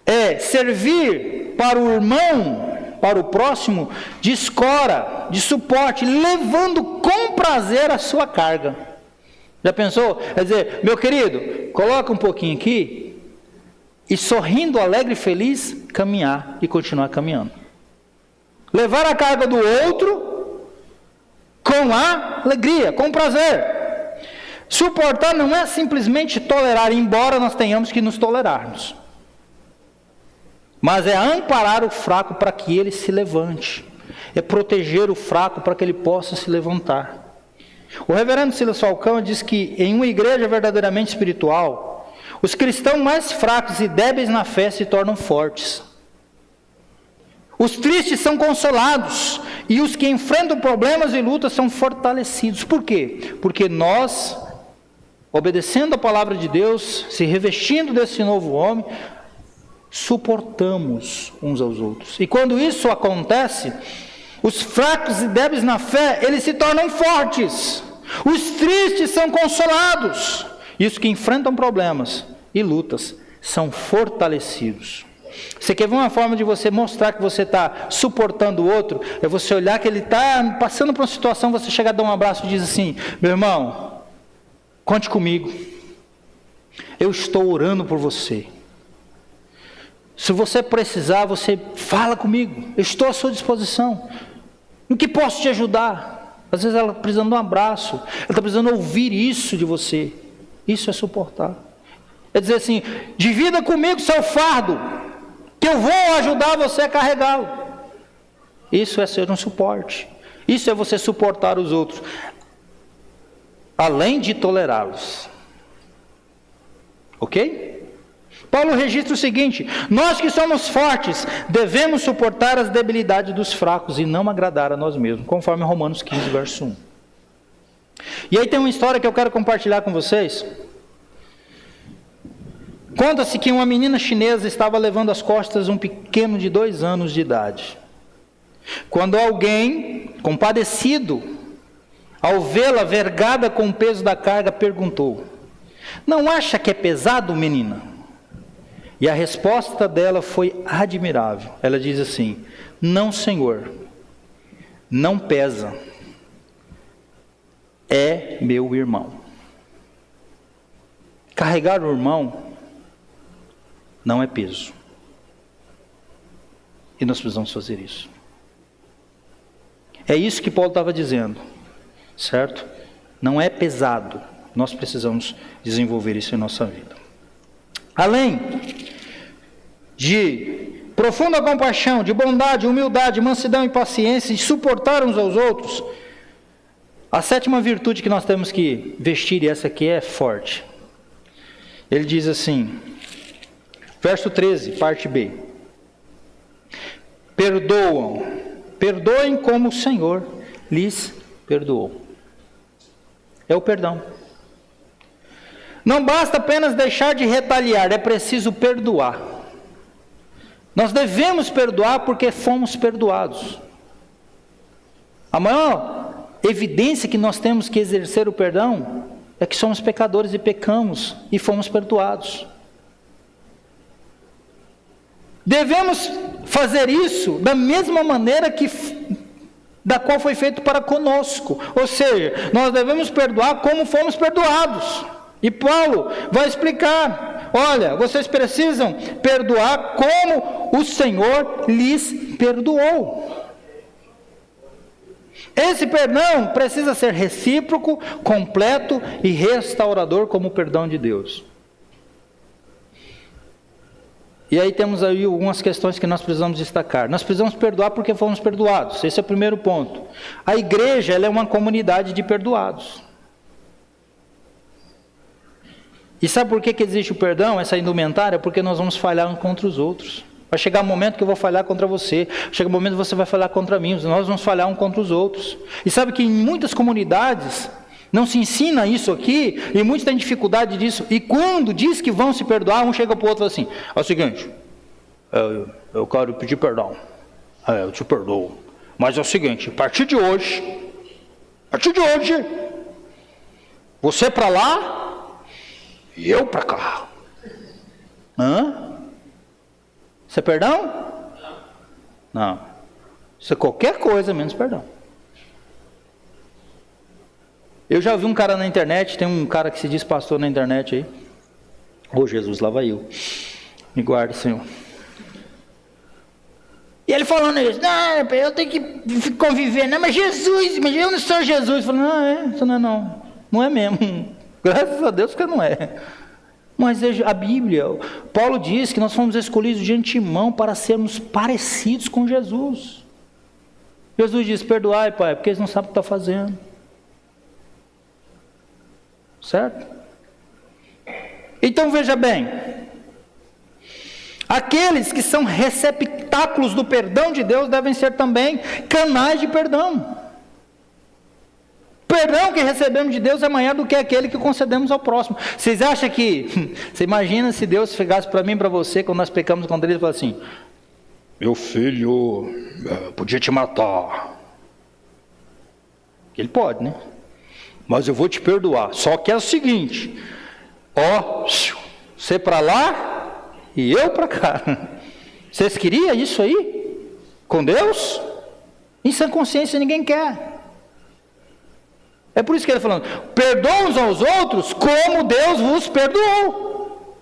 É servir para o irmão, para o próximo, de escora, de suporte, levando com prazer a sua carga. Já pensou? Quer dizer, meu querido, coloca um pouquinho aqui e sorrindo, alegre e feliz, caminhar e continuar caminhando. Levar a carga do outro com alegria, com prazer. Suportar não é simplesmente tolerar, embora nós tenhamos que nos tolerarmos. Mas é amparar o fraco para que ele se levante. É proteger o fraco para que ele possa se levantar. O reverendo Silas Falcão diz que em uma igreja verdadeiramente espiritual, os cristãos mais fracos e débeis na fé se tornam fortes. Os tristes são consolados e os que enfrentam problemas e lutas são fortalecidos. Por quê? Porque nós obedecendo a palavra de Deus, se revestindo desse novo homem, suportamos uns aos outros. E quando isso acontece, os fracos e débeis na fé, eles se tornam fortes. Os tristes são consolados. E os que enfrentam problemas e lutas são fortalecidos. Você quer ver uma forma de você mostrar que você está suportando o outro? É você olhar que ele está passando por uma situação, você chegar a dar um abraço e diz assim: meu irmão, conte comigo. Eu estou orando por você. Se você precisar, você fala comigo. Eu estou à sua disposição. No que posso te ajudar? Às vezes ela está precisando de um abraço. Ela está precisando ouvir isso de você. Isso é suportar. É dizer assim: divida comigo seu fardo, que eu vou ajudar você a carregá-lo. Isso é ser um suporte. Isso é você suportar os outros, além de tolerá-los. Ok? Paulo registra o seguinte: nós que somos fortes, devemos suportar as debilidades dos fracos e não agradar a nós mesmos, conforme Romanos 15, verso 1. E aí tem uma história que eu quero compartilhar com vocês. Conta-se que uma menina chinesa estava levando às costas um pequeno de 2 anos de idade. Quando alguém, compadecido, ao vê-la vergada com o peso da carga, perguntou: não acha que é pesado, menina? E a resposta dela foi admirável. Ela diz assim: não, Senhor, não pesa. É meu irmão. Carregar o irmão não é peso. E nós precisamos fazer isso. É isso que Paulo estava dizendo, certo? Não é pesado. Nós precisamos desenvolver isso em nossa vida. Além de profunda compaixão, de bondade, humildade, mansidão e paciência, de suportar uns aos outros, a 7ª virtude que nós temos que vestir, e essa aqui é forte. Ele diz assim, verso 13, parte B: perdoem como o Senhor lhes perdoou. É o perdão. Não basta apenas deixar de retaliar, é preciso perdoar. Nós devemos perdoar porque fomos perdoados. A maior evidência que nós temos que exercer o perdão é que somos pecadores e pecamos e fomos perdoados. Devemos fazer isso da mesma maneira da qual foi feito para conosco. Ou seja, nós devemos perdoar como fomos perdoados. E Paulo vai explicar: olha, vocês precisam perdoar como o Senhor lhes perdoou. Esse perdão precisa ser recíproco, completo e restaurador como o perdão de Deus. E aí temos aí algumas questões que nós precisamos destacar. Nós precisamos perdoar porque fomos perdoados. Esse é o primeiro ponto. A igreja, ela é uma comunidade de perdoados. E sabe por que existe o perdão, essa indumentária? Porque nós vamos falhar uns contra os outros. Vai chegar um momento que eu vou falhar contra você. Chega um momento que você vai falhar contra mim. Nós vamos falhar um contra os outros. E sabe que em muitas comunidades não se ensina isso aqui, e muitos têm dificuldade disso. E quando diz que vão se perdoar, um chega para o outro e fala assim: é o seguinte, eu quero pedir perdão. Eu te perdoo. Mas é o seguinte, a partir de hoje, você para lá e eu para cá. Isso é perdão? Não. Isso é qualquer coisa menos perdão. Eu já vi um cara na internet, tem um cara que se diz pastor na internet aí. Ô Jesus, lá vai eu. Me guarde, Senhor. E ele falando isso: não, eu tenho que conviver, não, mas Jesus, mas eu não sou Jesus. Falando: não, isso não é mesmo. Graças a Deus que não é. Mas a Bíblia, Paulo diz que nós fomos escolhidos de antemão para sermos parecidos com Jesus. Jesus diz: perdoai, Pai, porque eles não sabem o que estão fazendo. Certo? Então veja bem, aqueles que são receptáculos do perdão de Deus devem ser também canais de perdão. perdão que recebemos de Deus é maior do que aquele que concedemos ao próximo. Vocês acham que... Você imagina se Deus chegasse para mim e para você, quando nós pecamos contra ele, e falasse assim: meu filho, podia te matar. Ele pode, né? Mas eu vou te perdoar. Só que é o seguinte: ó, você para lá e eu para cá. Vocês queriam isso aí? Com Deus? Em sã consciência ninguém quer. É por isso que ele está falando: perdoam uns aos outros como Deus vos perdoou.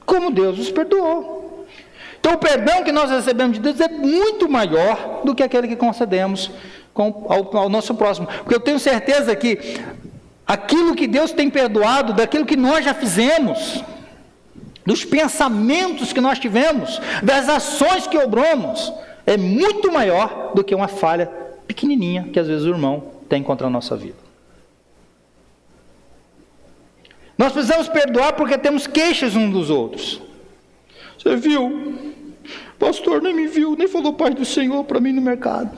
Como Deus vos perdoou. Então o perdão que nós recebemos de Deus é muito maior do que aquele que concedemos ao nosso próximo. Porque eu tenho certeza que aquilo que Deus tem perdoado, daquilo que nós já fizemos, dos pensamentos que nós tivemos, das ações que obramos, é muito maior do que uma falha pequenininha que às vezes o irmão tem contra a nossa vida. Nós precisamos perdoar porque temos queixas uns dos outros. Você viu? O pastor nem me viu, nem falou paz do Senhor para mim no mercado.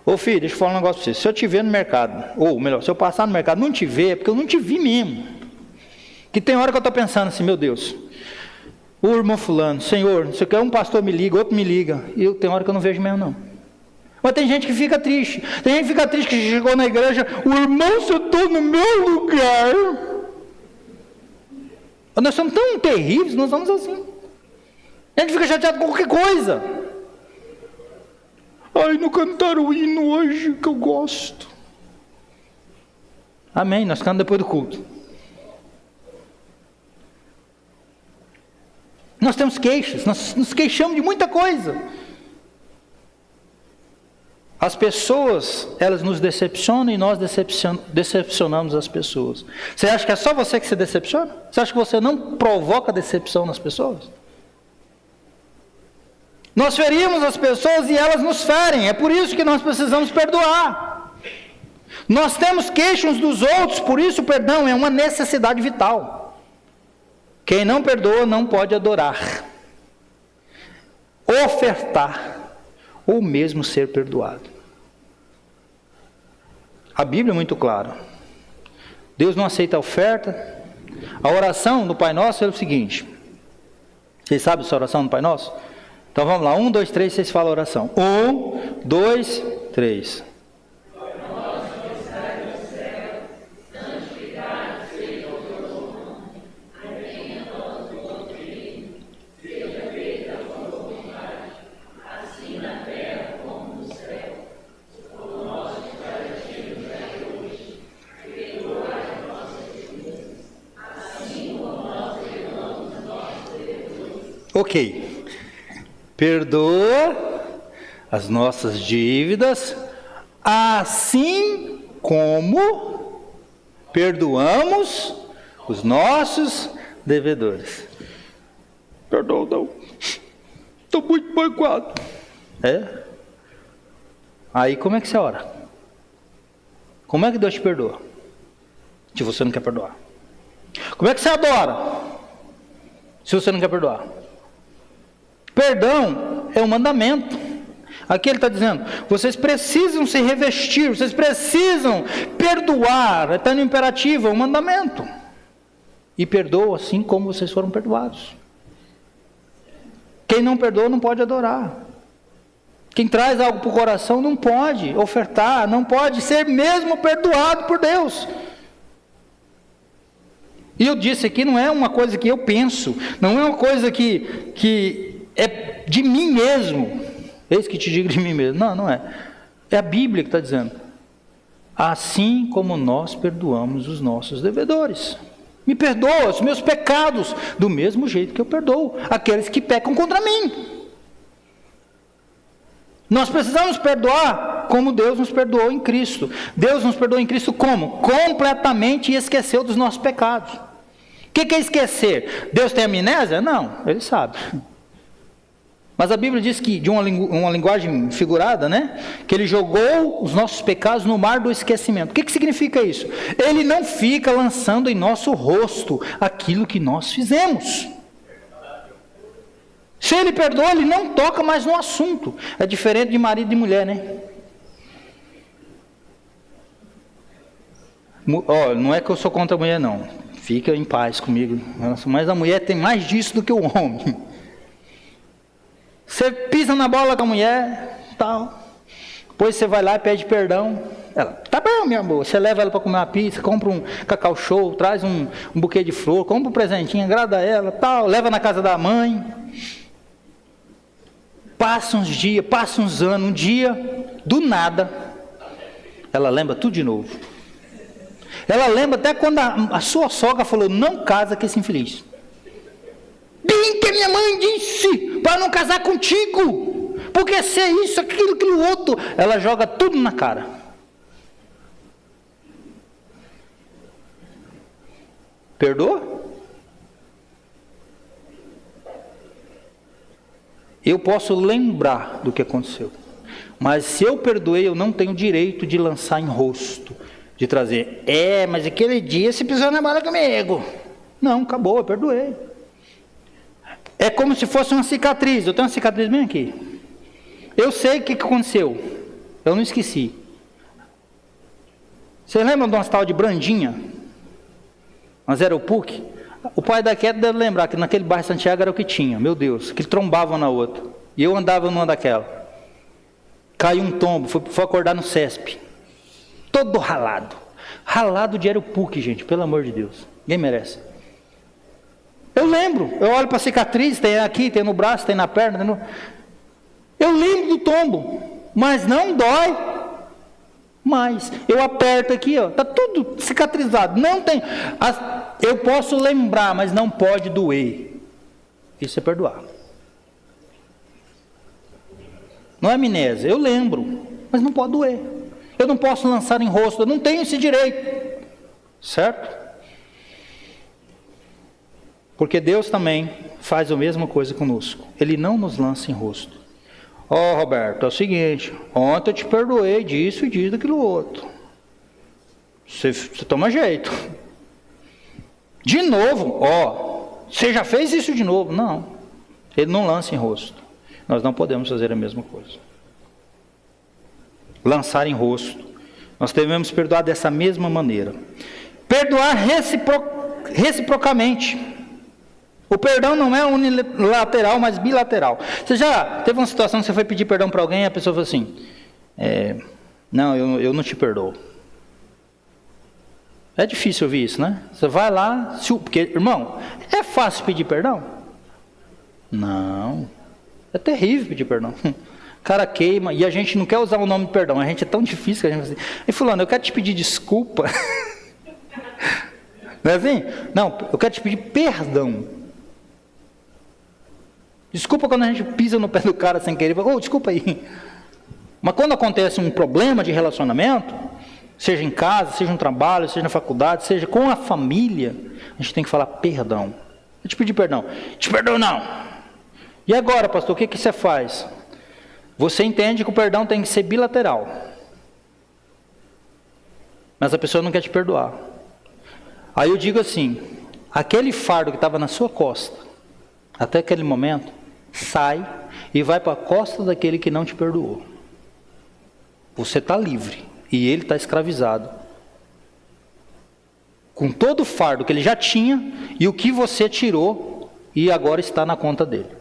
Ô filho, deixa eu falar um negócio para você. Se eu te ver no mercado, ou melhor, se eu passar no mercado não te ver, é porque eu não te vi mesmo. Que tem hora que eu estou pensando assim: meu Deus, o irmão fulano, Senhor, se quer um pastor me liga, outro me liga, e tem hora que eu não vejo mesmo não. Mas tem gente que fica triste. Tem gente que fica triste que chegou na igreja, o irmão sentou no meu lugar. Nós somos tão terríveis, nós somos assim. A gente fica chateado com qualquer coisa. Ai, não cantaram o hino hoje que eu gosto. Amém, nós cantamos depois do culto. Nós temos queixas, nós nos queixamos de muita coisa. As pessoas, elas nos decepcionam e nós decepcionamos as pessoas. Você acha que é só você que se decepciona? Você acha que você não provoca decepção nas pessoas? Nós ferimos as pessoas e elas nos ferem. É por isso que nós precisamos perdoar. Nós temos queixas uns dos outros, por isso o perdão é uma necessidade vital. Quem não perdoa não pode adorar, ofertar ou mesmo ser perdoado. A Bíblia é muito clara. Deus não aceita a oferta. A oração do Pai Nosso é o seguinte. Vocês sabem essa oração do Pai Nosso? Então vamos lá, 1, 2, 3, vocês falam a oração. 1, 2, 3. Ok. Perdoa as nossas dívidas, assim como perdoamos os nossos devedores. Perdão, não. Estou muito magoado. É? Aí como é que você ora? Como é que Deus te perdoa? Se você não quer perdoar. Como é que você adora? Se você não quer perdoar. Perdão é um mandamento. Aqui ele está dizendo: vocês precisam se revestir, vocês precisam perdoar. Está no imperativo, é um mandamento. E perdoa assim como vocês foram perdoados. Quem não perdoa não pode adorar. Quem traz algo para o coração não pode ofertar, não pode ser mesmo perdoado por Deus. E eu disse aqui, não é uma coisa que eu penso, não é uma coisa que é de mim mesmo. Eis que te digo de mim mesmo. Não, não é. É a Bíblia que está dizendo. Assim como nós perdoamos os nossos devedores. Me perdoa os meus pecados, do mesmo jeito que eu perdoo aqueles que pecam contra mim. Nós precisamos perdoar como Deus nos perdoou em Cristo. Deus nos perdoou em Cristo como? Completamente, e esqueceu dos nossos pecados. O que é esquecer? Deus tem amnésia? Não, Ele sabe. Mas a Bíblia diz que, de uma linguagem figurada, né? Que Ele jogou os nossos pecados no mar do esquecimento. O que significa isso? Ele não fica lançando em nosso rosto aquilo que nós fizemos. Se Ele perdoa, Ele não toca mais no assunto. É diferente de marido e mulher, né? Ó, não é que eu sou contra a mulher, não. Fica em paz comigo. Mas a mulher tem mais disso do que o homem. Você pisa na bola com a mulher, tal. Depois você vai lá e pede perdão. Ela, tá bom, meu amor. Você leva ela para comer uma pizza, compra um cacau show, traz um buquê de flor, compra um presentinho, agrada ela, tal. Leva na casa da mãe. Passa uns dias, passa uns anos. Um dia, do nada, ela lembra tudo de novo. Ela lembra até quando a sua sogra falou, não casa com esse infeliz. Bem que a minha mãe disse, para não casar contigo. Porque se é isso, aquilo outro. Ela joga tudo na cara. Perdoa? Eu posso lembrar do que aconteceu. Mas se eu perdoei, eu não tenho direito de lançar em rosto. De trazer, mas aquele dia você pisou na bola comigo. Não, acabou, eu perdoei. É como se fosse uma cicatriz. Eu tenho uma cicatriz bem aqui. Eu sei o que aconteceu. Eu não esqueci. Vocês lembram de uma tal de Brandinha? Mas era o PUC? O pai da Queda deve lembrar que naquele bairro Santiago era o que tinha. Meu Deus, que trombavam na outra. E eu andava numa daquela. Caiu um tombo, foi acordar no CESP. Todo ralado. Ralado de Aeropuc, gente, pelo amor de Deus. Ninguém merece. Eu lembro. Eu olho para a cicatriz, tem aqui, tem no braço, tem na perna. Tem no... Eu lembro do tombo. Mas não dói. Mas eu aperto aqui, ó. Está tudo cicatrizado. Não tem... Eu posso lembrar, mas não pode doer. Isso é perdoar. Não é amnésia. Eu lembro, mas não pode doer. Eu não posso lançar em rosto, eu não tenho esse direito. Certo? Porque Deus também faz a mesma coisa conosco. Ele não nos lança em rosto. Roberto, é o seguinte, ontem eu te perdoei disso e disso, daquilo outro. Você toma jeito. De novo, você já fez isso de novo. Não. Ele não lança em rosto. Nós não podemos fazer a mesma coisa. Lançar em rosto. Nós devemos perdoar dessa mesma maneira. Perdoar reciprocamente. O perdão não é unilateral, mas bilateral. Você já teve uma situação que você foi pedir perdão para alguém e a pessoa falou assim, não, eu não te perdoo. É difícil ouvir isso, né? Você vai lá, porque, irmão, é fácil pedir perdão? Não. É terrível pedir perdão. O cara queima, e a gente não quer usar o nome de perdão, a gente é tão difícil que a gente vai assim, e fulano, eu quero te pedir desculpa. Não é assim? Não, eu quero te pedir perdão. Desculpa quando a gente pisa no pé do cara sem querer, desculpa aí. Mas quando acontece um problema de relacionamento, seja em casa, seja no trabalho, seja na faculdade, seja com a família, a gente tem que falar perdão. Eu te pedi perdão. Te perdoo não. E agora, pastor, o que você faz? Você entende que o perdão tem que ser bilateral. Mas a pessoa não quer te perdoar. Aí eu digo assim, aquele fardo que estava na sua costa, até aquele momento, sai e vai para a costa daquele que não te perdoou. Você está livre e ele está escravizado. Com todo o fardo que ele já tinha e o que você tirou e agora está na conta dele.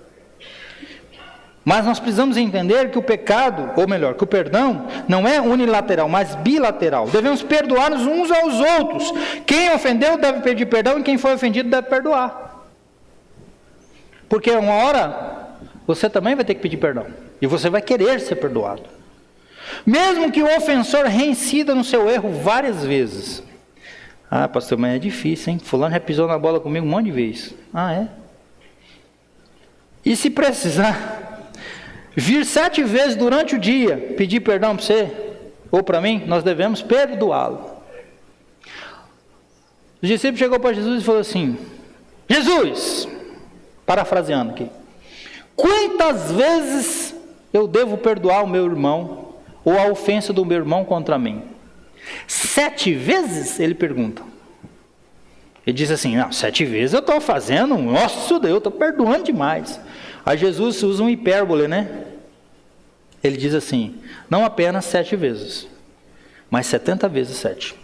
Mas nós precisamos entender que o pecado, ou melhor, que o perdão não é unilateral, mas bilateral. Devemos perdoar uns aos outros. Quem ofendeu deve pedir perdão e quem foi ofendido deve perdoar. Porque uma hora você também vai ter que pedir perdão. E você vai querer ser perdoado. Mesmo que o ofensor reincida no seu erro várias vezes. Pastor, mas é difícil, hein? Fulano já pisou na bola comigo um monte de vezes. É? E se precisar vir 7 vezes durante o dia pedir perdão para você ou para mim, nós devemos perdoá-lo. O discípulo chegou para Jesus e falou assim: Jesus, parafraseando aqui, quantas vezes eu devo perdoar o meu irmão ou a ofensa do meu irmão contra mim? 7 vezes? Ele pergunta. Ele diz assim, 7 vezes eu estou fazendo, nossa Deus, eu estou perdoando demais. Aí Jesus usa um hipérbole, né? Ele diz assim, não apenas 7 vezes, mas 70 vezes 7.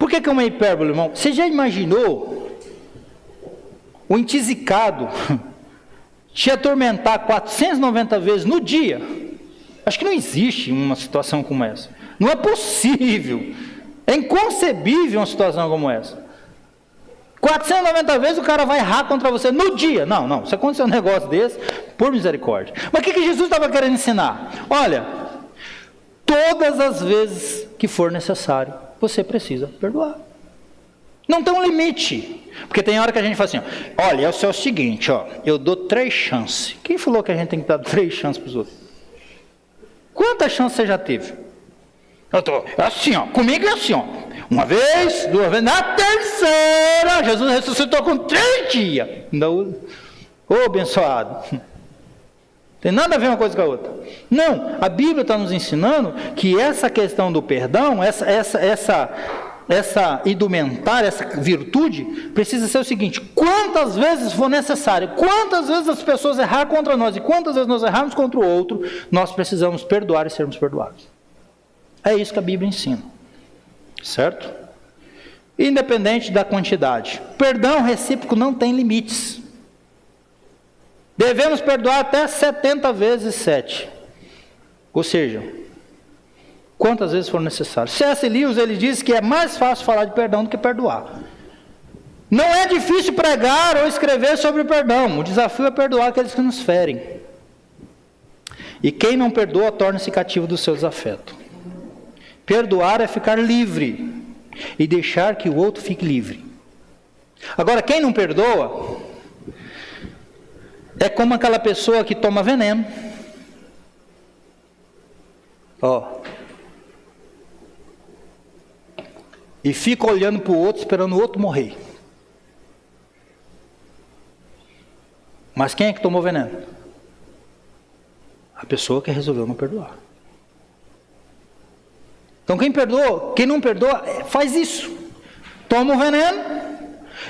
Por que é uma hipérbole, irmão? Você já imaginou o intisicado te atormentar 490 vezes no dia? Acho que não existe uma situação como essa. Não é possível. É inconcebível uma situação como essa. 490 vezes o cara vai errar contra você no dia. Não. Se acontecer um negócio desse, por misericórdia. Mas o que Jesus estava querendo ensinar? Olha, todas as vezes que for necessário, você precisa perdoar. Não tem um limite. Porque tem hora que a gente fala assim, olha, é o seguinte, eu dou 3 chances. Quem falou que a gente tem que dar 3 chances para os outros? Quantas chances você já teve? Assim, comigo é assim, uma vez, 2 vezes, na terceira, Jesus ressuscitou com 3 dias. Abençoado. Tem nada a ver uma coisa com a outra. Não, a Bíblia está nos ensinando que essa questão do perdão, essa indumentária, essa virtude, precisa ser o seguinte: quantas vezes for necessário, quantas vezes as pessoas errar contra nós e quantas vezes nós errarmos contra o outro, nós precisamos perdoar e sermos perdoados. É isso que a Bíblia ensina, certo? Independente da quantidade. Perdão recíproco não tem limites. Devemos perdoar até 70 vezes 7. Ou seja, quantas vezes for necessário. C.S. Lewis, ele diz que é mais fácil falar de perdão do que perdoar. Não é difícil pregar ou escrever sobre perdão. O desafio é perdoar aqueles que nos ferem. E quem não perdoa torna-se cativo do seu desafeto. Perdoar é ficar livre e deixar que o outro fique livre. Agora, quem não perdoa é como aquela pessoa que toma veneno. E fica olhando para o outro, esperando o outro morrer. Mas quem é que tomou veneno? A pessoa que resolveu não perdoar. Então quem não perdoa, faz isso. Toma o veneno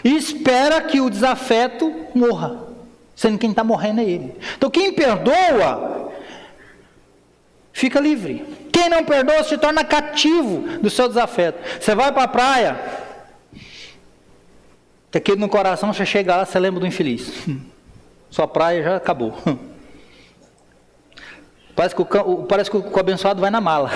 e espera que o desafeto morra. Sendo que quem está morrendo é ele. Então quem perdoa, fica livre. Quem não perdoa se torna cativo do seu desafeto. Você vai para a praia, que aqui no coração você chega lá, você lembra do infeliz. Sua praia já acabou. Parece que o abençoado vai na mala.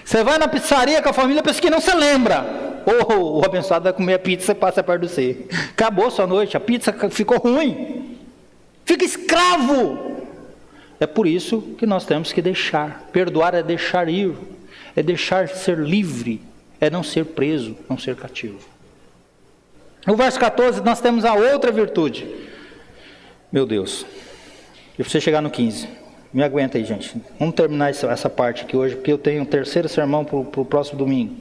Você vai na pizzaria com a família, pensa que não se lembra. O abençoado vai comer a pizza e passa perto de você. Acabou sua noite, a pizza ficou ruim. Fica escravo. É por isso que nós temos que deixar. Perdoar é deixar ir. É deixar ser livre. É não ser preso, não ser cativo. No verso 14 nós temos a outra virtude. Meu Deus. E você chegar no 15. Me aguenta aí, gente. Vamos terminar essa parte aqui hoje, porque eu tenho um terceiro sermão para o próximo domingo.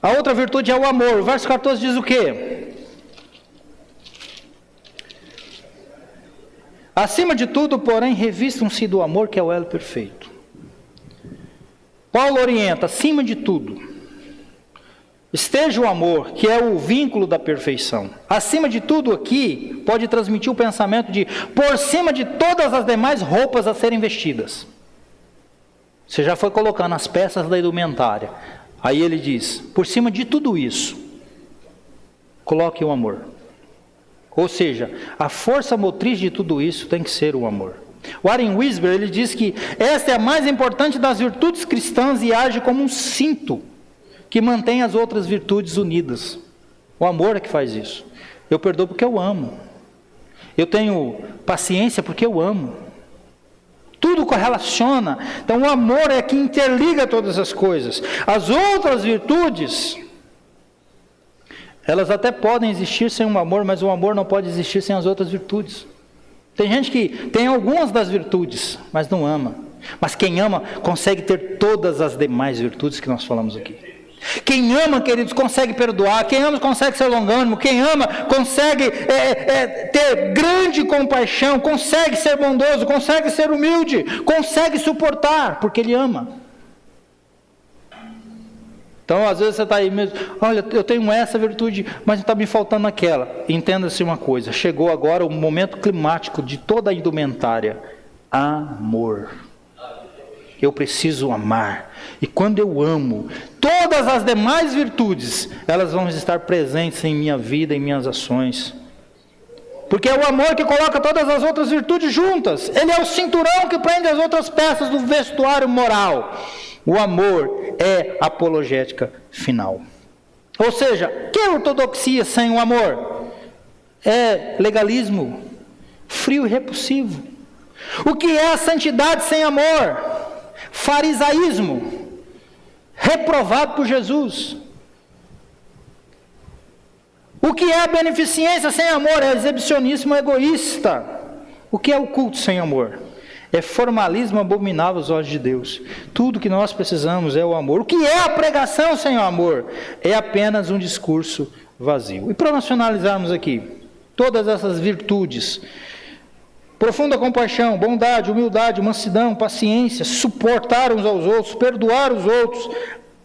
A outra virtude é o amor. O verso 14 diz o quê? Acima de tudo, porém, revistam-se do amor, que é o elo perfeito. Paulo orienta, acima de tudo, esteja o amor, que é o vínculo da perfeição. Acima de tudo aqui, pode transmitir o pensamento de, por cima de todas as demais roupas a serem vestidas. Você já foi colocando as peças da indumentária. Aí ele diz, por cima de tudo isso, coloque o amor. Ou seja, a força motriz de tudo isso tem que ser o amor. Warren Wiersbe, ele diz que esta é a mais importante das virtudes cristãs e age como um cinto que mantém as outras virtudes unidas. O amor é que faz isso. Eu perdoo porque eu amo. Eu tenho paciência porque eu amo. Tudo correlaciona. Então o amor é que interliga todas as coisas. As outras virtudes, elas até podem existir sem o amor, mas o amor não pode existir sem as outras virtudes. Tem gente que tem algumas das virtudes, mas não ama. Mas quem ama consegue ter todas as demais virtudes que nós falamos aqui. Quem ama, queridos, consegue perdoar. Quem ama consegue ser longânimo. Quem ama consegue ter grande compaixão. Consegue ser bondoso. Consegue ser humilde. Consegue suportar, porque ele ama. Então, às vezes você está aí mesmo, olha, eu tenho essa virtude, mas está me faltando aquela. Entenda-se uma coisa, chegou agora o momento climático de toda a indumentária. Amor. Eu preciso amar. E quando eu amo, todas as demais virtudes, elas vão estar presentes em minha vida, em minhas ações. Porque é o amor que coloca todas as outras virtudes juntas. Ele é o cinturão que prende as outras peças do vestuário moral. O amor é a apologética final. Ou seja, que é ortodoxia sem o amor? É legalismo frio e repulsivo. O que é a santidade sem amor? Farisaísmo reprovado por Jesus. O que é a beneficência sem amor? É exibicionismo egoísta. O que é o culto sem amor? É formalismo abominável aos olhos de Deus. Tudo que nós precisamos é o amor. O que é a pregação sem o amor? É apenas um discurso vazio. E para nós finalizarmos aqui, todas essas virtudes: profunda compaixão, bondade, humildade, mansidão, paciência, suportar uns aos outros, perdoar os outros,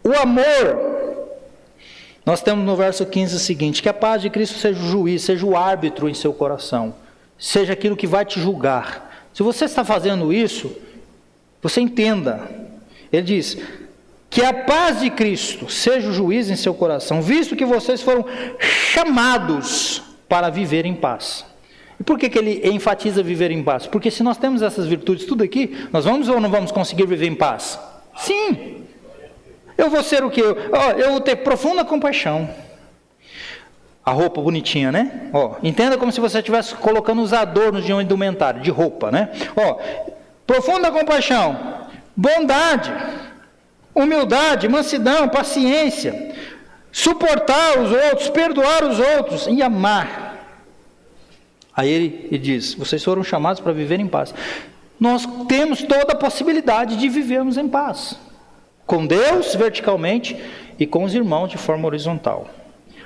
o amor. Nós temos no verso 15 o seguinte: que a paz de Cristo seja o juiz, seja o árbitro em seu coração, seja aquilo que vai te julgar. Se você está fazendo isso, você entenda. Ele diz: que a paz de Cristo seja o juiz em seu coração, visto que vocês foram chamados para viver em paz. E por que ele enfatiza viver em paz? Porque se nós temos essas virtudes tudo aqui, nós vamos ou não vamos conseguir viver em paz? Sim. Eu vou ser o quê? Eu vou ter profunda compaixão. A roupa bonitinha, né? Entenda como se você estivesse colocando os adornos de um indumentário, de roupa, né? Profunda compaixão, bondade, humildade, mansidão, paciência, suportar os outros, perdoar os outros e amar. Aí ele diz: vocês foram chamados para viver em paz. Nós temos toda a possibilidade de vivermos em paz, com Deus verticalmente e com os irmãos de forma horizontal.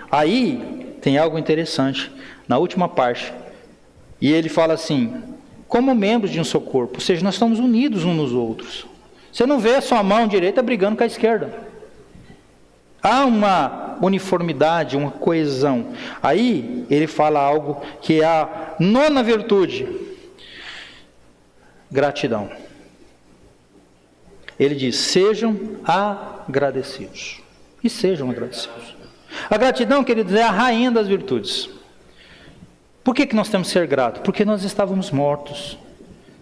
Aí tem algo interessante na última parte, e ele fala assim: como membros de um só corpo, ou seja, nós estamos unidos uns nos outros. Você não vê a sua mão direita brigando com a esquerda. Há uma uniformidade, uma coesão. Aí ele fala algo que é a nona virtude: gratidão. Ele diz: sejam agradecidos. E sejam agradecidos. A gratidão, queridos, é a rainha das virtudes. Por que nós temos que ser gratos? Porque nós estávamos mortos.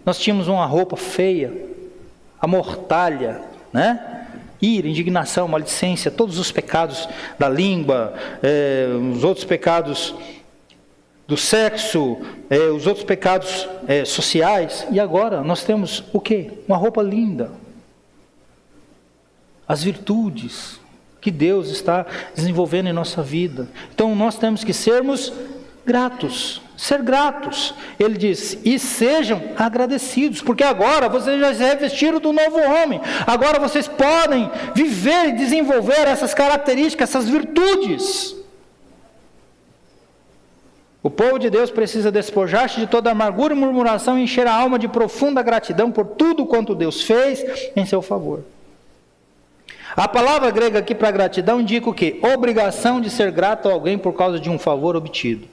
Nós tínhamos uma roupa feia, a mortalha, né? Ira, indignação, maledicência, todos os pecados da língua, os outros pecados do sexo, os outros pecados sociais. E agora nós temos o quê? Uma roupa linda. As virtudes que Deus está desenvolvendo em nossa vida. Então nós temos que sermos gratos, ser gratos. Ele diz: e sejam agradecidos, porque agora vocês já se revestiram do novo homem. Agora vocês podem viver e desenvolver essas características, essas virtudes. O povo de Deus precisa despojar-se de toda amargura e murmuração e encher a alma de profunda gratidão por tudo quanto Deus fez em seu favor. A palavra grega aqui para gratidão indica o quê? Obrigação de ser grato a alguém por causa de um favor obtido.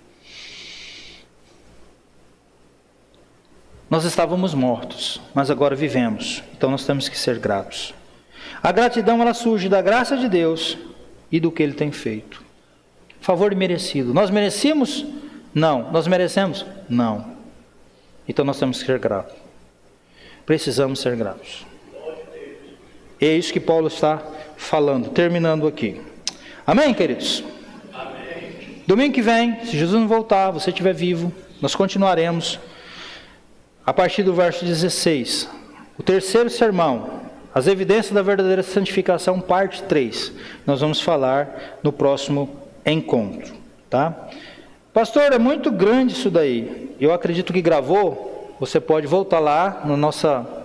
Nós estávamos mortos, mas agora vivemos, então nós temos que ser gratos. A gratidão, ela surge da graça de Deus e do que Ele tem feito. Favor merecido. Nós merecemos? Não. Nós merecemos? Não. Então nós temos que ser gratos. Precisamos ser gratos. É isso que Paulo está falando, terminando aqui. Amém, queridos? Amém. Domingo que vem, se Jesus não voltar, você estiver vivo, nós continuaremos a partir do verso 16. O terceiro sermão, as evidências da verdadeira santificação, parte 3. Nós vamos falar no próximo encontro, tá? Pastor, é muito grande isso daí. Eu acredito que gravou. Você pode voltar lá na nossa